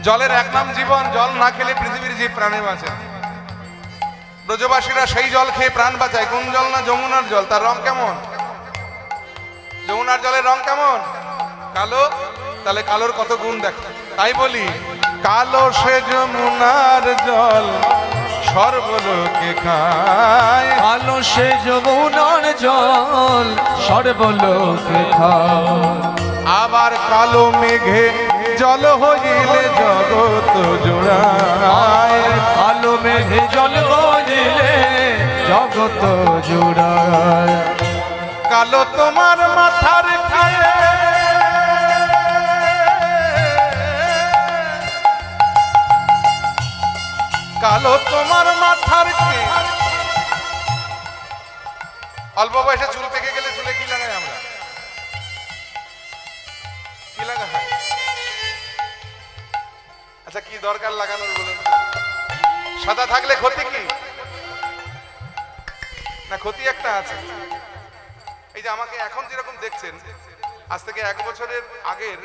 জলের এক নাম জীবন, জল না খেলে পৃথিবীর জীব প্রাণে বাঁচে। ব্রজবাসীরা সেই জল খেয়ে প্রাণ বাঁচায়। কোন জল? না যমুনার জল। তার রং কেমন? যমুনার জলের রং কেমন? কালো। তাহলে কালোর কত গুণ দেখো। তাই বলি, কালো সে যমুনার জল সর্বলোকে খায়, কালো সে যমুনার জল সর্বলোকে খায়। আবার কালো মেঘে জল হইলে জগৎ জোড়ায়, কালো মেঘে জল হইলে জগৎ জোড়ায়। কালো তোমার মাথার গায়ে, কালো তোমার মাথার কে। অল্প বয়সে চুল পেকে গেলে চুলে কি লাগাই আমরা? কি লাগা হয়? আচ্ছা, কি দরকার লাগানোর বলুন? সাদা থাকলে ক্ষতি কি? না, ক্ষতি একটা আছে। এই যে আমাকে এখন যেরকম দেখছেন, আজ থেকে 1 বছরের আগের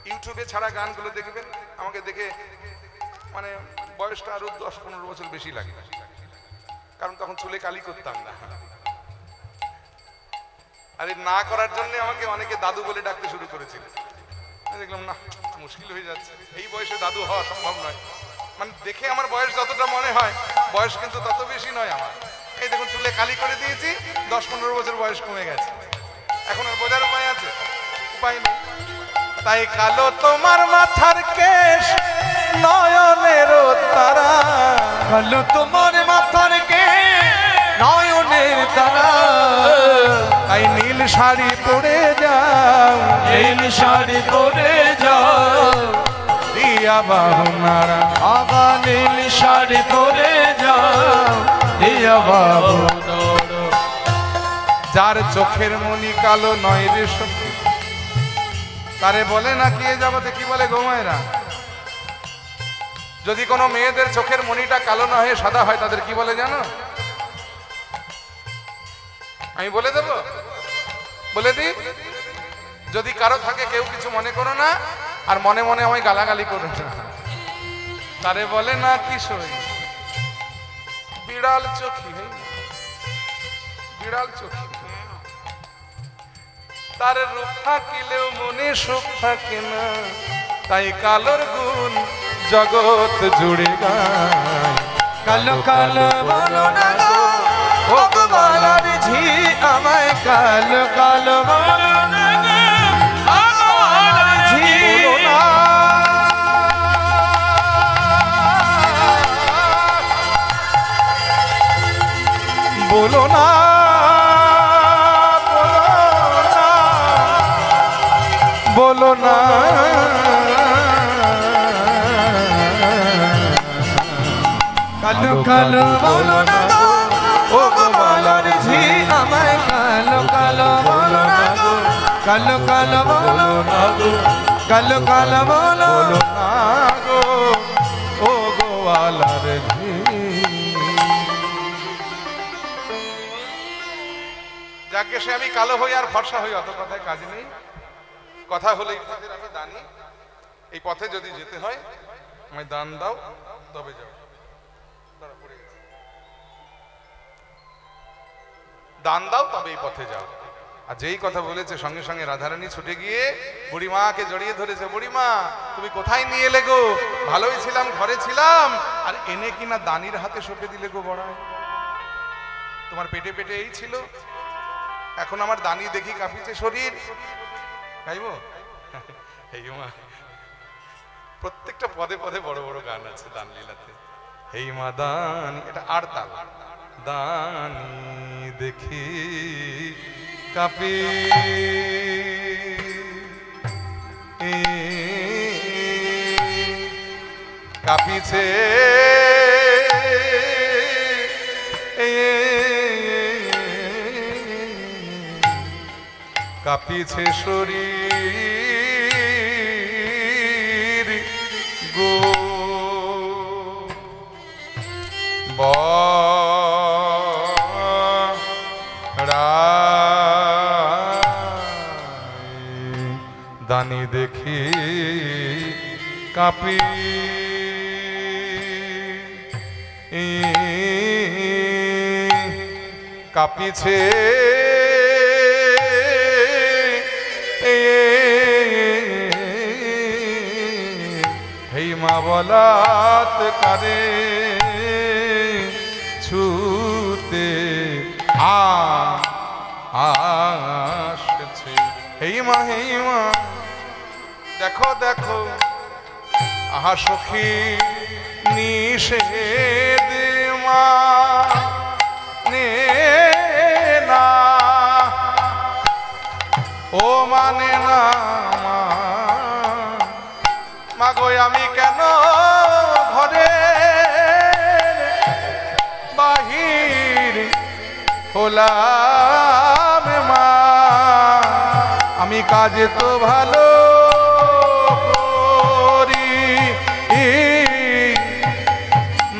ইউটিউবে ছাড়া গানগুলো দেখবেন, আমাকে দেখে মানে বয়সটা আরো 10-15 বছর বেশি লাগে, কারণ তখন চুলে কালি করতাম না। আরে না করার জন্য আমাকে অনেকে দাদু বলে ডাকতে শুরু করেছিল। দেখলাম না, মুশকিল হয়ে যাচ্ছে, এই বয়সে দাদু হওয়া সম্ভব নয়। মানে দেখে আমার বয়স যতটা মনে হয়, বয়স কিন্তু তত বেশি নয় আমার। এই দেখুন, চুলে কালি করে দিয়েছি, 10-15 বছর বয়স কমে গেছে। এখন আর বোঝার উপায় আছে? উপায় নেই। তাই কালো তোমার মাথার কেশ, নয়নের তারা, কালো তোমার মাথার কেশ, নয়নের তারা। তাই নীল শাড়ি পরে যাও, নীল শাড়ি পরে যাও, দিয়া বাহুনারা। আবার নীল শাড়ি পরে যাও, দিয়া বাবু। যার চোখের মনি কালো নয় রে সখী তারে বলে না কি এ জগতে কি বলে গো মায়েরা? যদি কোনো মেয়েদের চোখের মনিটা কালো না হয়ে সাদা হয় তাদের কি বলে জানো? আমি বলে দেব, বলে দিই, যদি কারো থাকে কেউ কিছু মনে করো না আর মনে মনে আমায় গালাগালি করো না, তারে বলে না কি সই বিড়াল চোখী, বিড়াল চোখী। তার রূপ থাকিলেও মনে সুখ থাকে না, তাই কালোর গুণ জগৎ জুড়ে গায়। কালো কালো বলো না গো ও গো বালার ঝি আমায়, কালো কালো বলো না গো ও গো বালার ঝি। বলো না, বলো না, কালো কালো বলো না গো ও গো বালার ঝি আমায়, কালো কালো বলো না গো, কালো কালো বলো না গো, কালো কালো বলো না গো ও গোয়ালার ঝি। যাকে সে আমি কালো হই আর ফর্সা হই অত কথায় কাজ নেই, কথা হলো এই পথের আমি দানি, এই পথে যদি যেতে হয় আমায় দান দাও তবে যাও, দান দাও তবে এই পথে যাও। আর যেই কথা বলেছে সঙ্গে সঙ্গে রাধারানী ছুটে গিয়ে বুড়িমাকে জড়িয়ে ধরেছে। বুড়িমা তুমি কোথায় নিয়ে এলে গো? ভালোই ছিলাম, ঘরে ছিলাম, আর এনে কিনা দানির হাতে সঁপে দিলে গো বড়ায়। তোমার পেটে পেটে এই ছিল, এখন আমার দানি দেখি কাঁপিছে শরীর। গাইব এই মা, প্রত্যেকটা পদে পদে বড় বড় গান আছে দান লীলাতে। এই মা দানি, এটা আর তাল, দানি দেখি কাঁপি কাঁপিছে কাঁপিছে শরীর গো দানি দেখি কাঁপি কাঁপিছে হেই মা বলাত কারে ছুতে আসছে। হেই মা দেখো দেখো আহা সখী নিষেধ মা নে না, ও মানে না মা গো আমি কেন ঘরে বাহির হলাম মা, আমি কাজে তো ভালো করি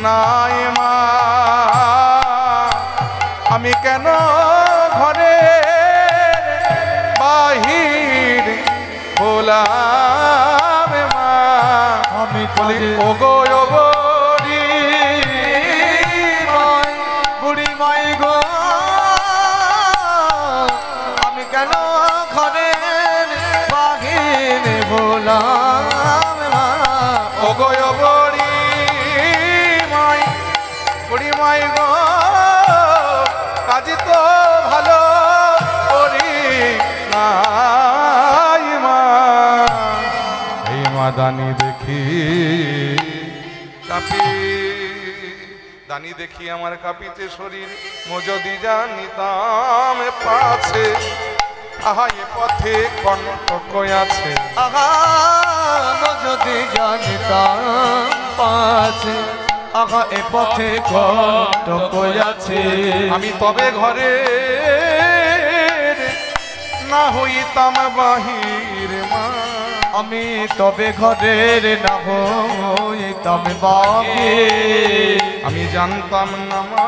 নাই মা, আমি কেন ঘরে বাহির হলাম মা, আমি কাজে ওগো ওগো বুড়ি মাই গো, আমি কেন ঘরে বাহির হলাম মা, ওগো বুড়ি মাই গো কাজী তো ভালো করি নাই মা, এই মা দানি দেখি কাঁপি, দানি দেখি আমার কাঁপিতে শরীর, মো যদি জানিতাম পাছে আহা এ পথে কণ্টক আছে, আহা যদি জানিতাম পাছে, আহা এ পথে কণ্টক আছে, আমি তবে ঘরে না হইতাম বাহির মা, আমি তবে ঘরের না হইতাম বাহির। আমি জানতাম না মা,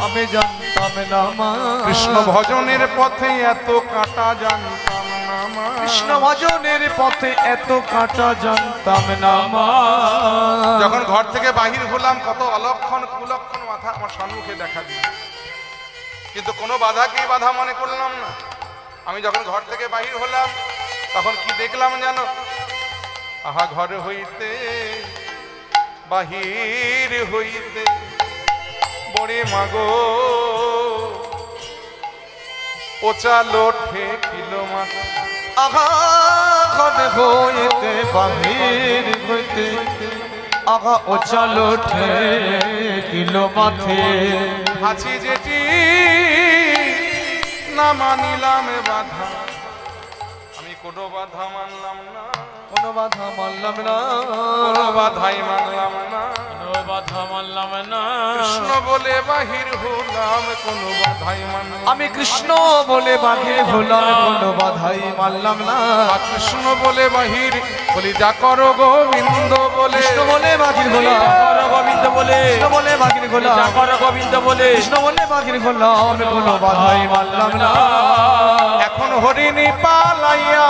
আমি জানতাম না মা, কৃষ্ণ ভজনের পথে এত কাটা জানতাম না মা, কৃষ্ণ ভজনের পথে এত কাটা জানতাম না মা। যখন ঘর থেকে বাহির হলাম কত অলক্ষণ কুলক্ষণ মাথা আমার সম্মুখে দেখা দিল, কিন্তু কোনো বাধাকেই বাধা মনে করলাম না। আমি যখন ঘর থেকে বাহির হলাম তখন কি দেখলাম জানো? আহা ঘর হইতে বাহির হইতে বড়ে মাগো ওচালো ঠেকিল মাথা। আহা ঘর হইতে বাহির হইতে আগা ও চলো ঠেকিল মাথে। আছি যেটি না মানিলাম বাধা, আমি কোনো বাধা মানলাম না, কোনো বাধা মানলাম না, কোনো বাধাই মানলাম না, কোনো বাধা মানলাম না। কৃষ্ণ বলে বাহির হলাম কোনো বাধাই মানলাম। আমি কৃষ্ণ বলে বাহির হলাম কোনো বাধাই মানলাম না। কৃষ্ণ বলে বাহির বলি যা করো গোবিন্দ বলে, কৃষ্ণ বলে বাহির হলাম গোবিন্দ বলে, কৃষ্ণ বলে বাহির হলাম গোবিন্দ বলে, কৃষ্ণ বলে বাহির হলাম কোনো বাধাই মানলাম না। এখন হরিণী পালাইয়া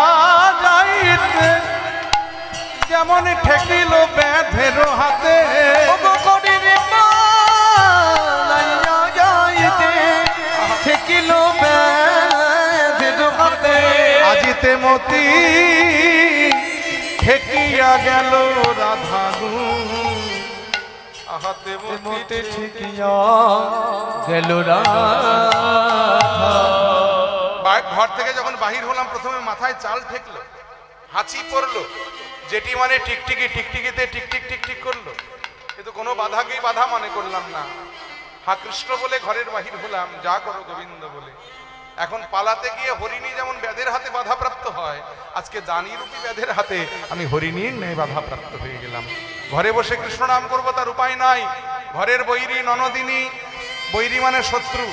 যাইতে যেমন ঠেকিল ব্যাধের হাতে, ঠেকিল ব্যাধের হাতে। আজিতে মতি ঠেকিয়া গেল রাধা গু, আহাতে মতি ঠেকিয়া গেল রাধা। ঘর থেকে যখন বাহির হলাম প্রথমে মাথায় চাল ঠেকলো, হাঁচি পড়লো, যেটি মানে টিকটিকি, টিকটিকিতে টিকটিক টিকটিক করলো, কিন্তু কোনো বাধাকেই বাধা মনে করলাম না। হা কৃষ্ণ বলে ঘরের বাহির হলাম যা করো গোবিন্দ বলে। এখন পালাতে গিয়ে হরিণী যেমন ব্যাধের হাতে বাধাপ্রাপ্ত হয়, আজকে দানিরূপী ব্যাধের হাতে আমি হরিণীর ন্যায় বাধাপ্রাপ্ত হয়ে গেলাম। ঘরে বসে কৃষ্ণ নাম করবো তার উপায় নাই। ঘরের বৈরী ননদিনী, বৈরী মানে শত্রু,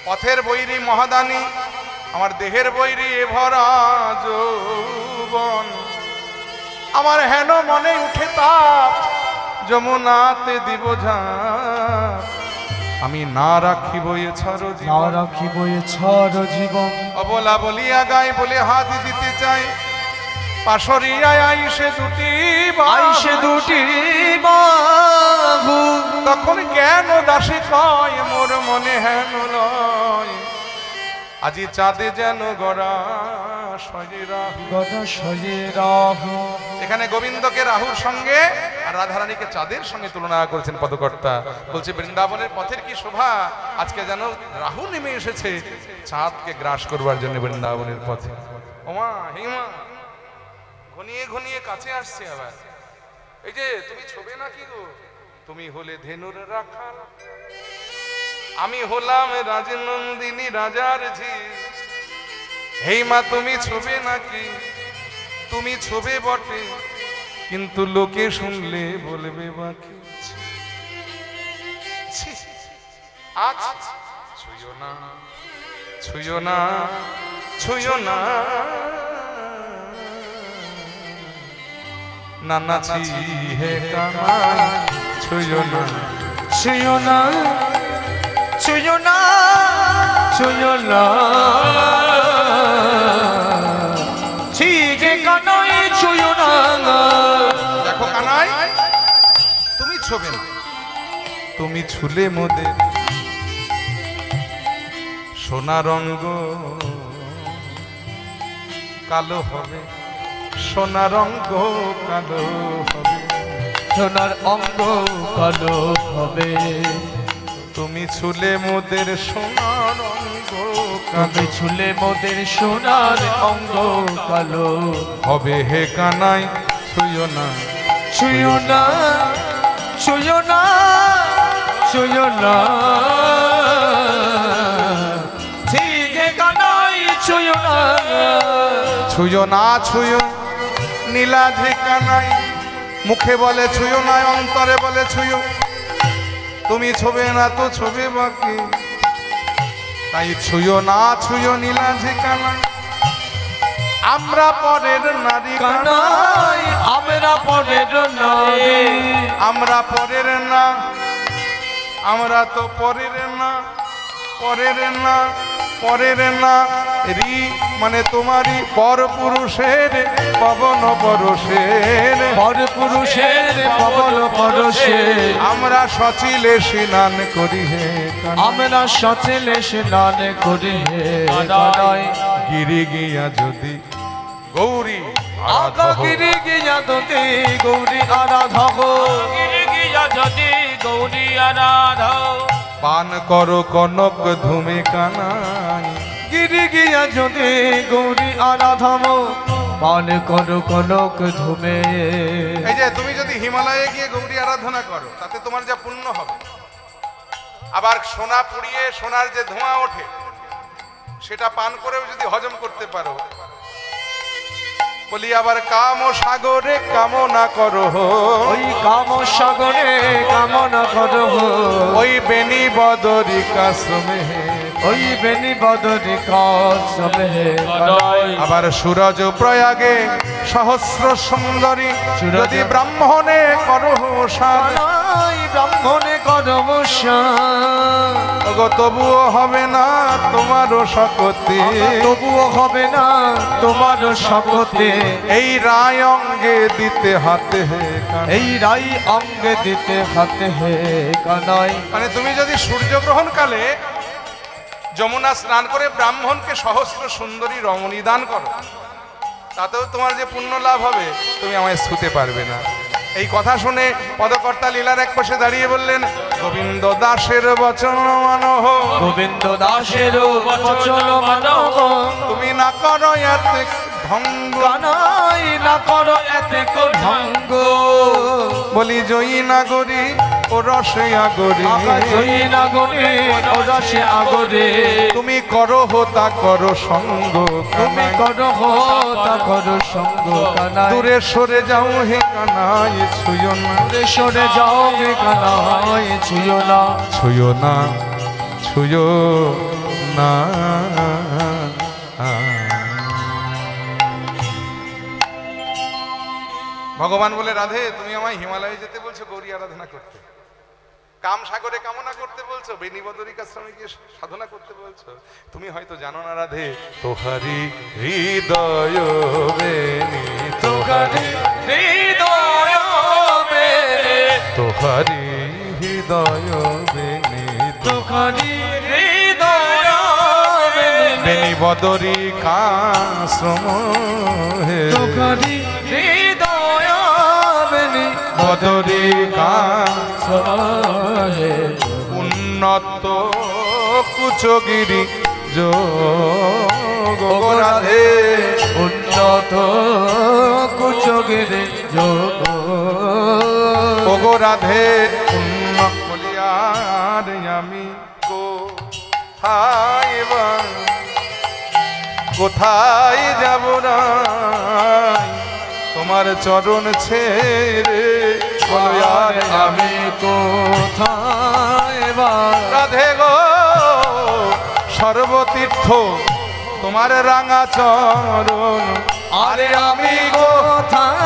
পথের বৈরী মহাদানী, আমার দেহের বৈরী এ ভরা যৌবন, আমার হেন মনে উঠে তাপ যমুনাতে দিব ঝাঁপ, আমি না রাখিব এ ছাড়ো না জীবন, রাখিব এ ছাড়ো জীবন। অবলা বলিয়া গাই বলে হাত দিতে চাই, পাশরিয়ায় আইসে দুটি আইসে দুটি বাহু, তখন জ্ঞান দাসী কয় মোর মনে হেন লয়, আজি চাঁদে যেন গড়া সজে রাহু। গদা সজে রাহু। এখানে গোবিন্দকে রাহুর সঙ্গে আর রাধারানীকে চাঁদের সঙ্গে তুলনা করেছেন পদকর্তা। বলছে বৃন্দাবনের পথের কি শোভা, আজকে যেন রাহু নেমে এসেছে চাঁদকে গ্রাস করবার জন্য বৃন্দাবনের পথে। ওমা হিমা ঘনিয়ে ঘনিয়ে কাছে আসছে আবার। এই যে তুমি ছোবে নাকি গো, তুমি হলে ধেনুর রাখাল, আমি হলাম রাজনন্দিনী রাজার ঝি। হেই মা তুমি ছোবে নাকি, তুমি ছোবে বটে, কিন্তু লোকে শুনলে বলবে বাকি। আচ্ছা ছুঁয়ো না, ছুঁয়ো না, ছুঁয়ো না, নানা ছি হে কামাই, ছুঁয়ো না, ছুঁয়ো না, ছুঁয়ো না, ছুঁয়ো না, ছিগে কানাই ছুঁয়ো না। দেখো কানাই তুমি ছোবে না, তুমি ছুলে মোদের সোনা রঙ্গ কালো হবে, সোনা রঙ্গ কালো হবে, সোনার অঙ্গ কালো হবে। তুমি ছুলে মোদের সোনা রঙ্গ তুমি ছুলে মোদের সোনার অঙ্গ কালো হবে। হে কানাই ছুঁয়ো না, ছুঁয়ো না, ছুঁয়ো না, ছুঁয়ো না, ছিগে কানাই ছুঁয়ো না। ছুঁয়ো না, ছুঁয়ো নীলাধি কানাই, মুখে বলে ছুঁয়ো না, অন্তরে বলে ছুঁয়ো। তুমি ছোবে না তো ছোবে বাকি, তাই ছুঁয়ো না, ছুঁয়ো নীলাধি কানাই। আমরা পরের নারী কানাই আমরা পরের নারী আমরা পরের না আমরা তো পরের না পরের না পরের না রি মানে তোমারই পর পুরুষের পবন পরশের পর পুরুষের পবন পরশে আমরা সচিলে স্নান করি হে আমরা সচলে স্নান করি হে কানাই গিরি গিয়া যদি গৌরী আগা গিরি গিয়া দতে গৌরী আরাধা গো গিরি গিয়া যদি গৌরী আরাধা পান করো কনক ধুমে কানাই গিরি গিয়া যদি গৌরী আরাধম পান করো কনক ধুমে এই যে তুমি যদি হিমালয়ে গিয়ে গৌরী আরাধনা করো তাতে তোমার যা পুণ্য হবে, আবার সোনা পুড়িয়ে সোনার যে ধোঁয়া ওঠে সেটা পান করেও যদি হজম করতে পারো, বলি আবার কাম সাগরে কামনা করো ওই কাম সাগরে কামনা করো ওই বেনি বদরি কাশ্মে ওই বেনি বদরি কাশ্মে কানাই আবার সূরজ প্রয়াগে সহস্র সুন্দরী যদি ব্রাহ্মণে করো সাদ কানাই ব্রাহ্মণে করো ওগো তবুও হবে না তোমারও শকতি তবুও হবে না তোমার শকতে এই রায় অঙ্গে দিতে হাতে হে কানাই। এই রাই অঙ্গে দিতে হাতে হে কানাই মানে তুমি যদি সূর্যগ্রহণ কালে যমুনা স্নান করে ব্রাহ্মণকে সহস্র সুন্দরী রমণী দান করো, তাতেও তোমার যে পুণ্য লাভ হবে তুমি আমায় ছুতে পারবে না। এই কথা শুনে পদকর্তা লীলার এক পাশে দাঁড়িয়ে বললেন, গোবিন্দ দাসের বচন মানহ গোবিন্দ দাসের বচন মানব তুমি না করো এতে ভঙ্গ কানাই না করো এতে ভঙ্গ বলি জয়ী নাগরী ও রসে আগরী জয়ী নাগরে ও রসে আগরে তুমি করো হোতা করো সঙ্গ তুমি করো তা করো সঙ্গ কানাই দূরে সরে যাও হে কানাই ছুঁয়ো না সরে যাও গে কানাই ছুঁয়ো না ছুঁয়ো না ছুঁয়ো না। ভগবান বলে, রাধে তুমি আমায় হিমালয়ে যেতে বলছো গৌরী আরাধনা করতে, কাম সাগরে কামনা করতে বলছো, বেনিবদরিক আশ্রমে গিয়ে সাধনা করতে বলছো, তুমি হয়তো জানো না রাধে তোহারি হৃদয় বেনি তোহারি হৃদয় বেনে তোহারি হৃদয় বেনি তোহারি হৃদয় বেনে বেনিবদরি কাশ্রম হে তোহারি হৃদয় বেনে বদরি সহে উন্নত কুচগিরি যোগ রাধে উন্নত কুচগিরে যোগ ওগো রাধে উন্নত বলিয়ার আমি কোথায় যাব না তোমার চরণ ছেড়ে আর আমি কোথায় রাধে গো সর্বতীর্থ তোমার রাঙা চরণ আরে আমি কোথায়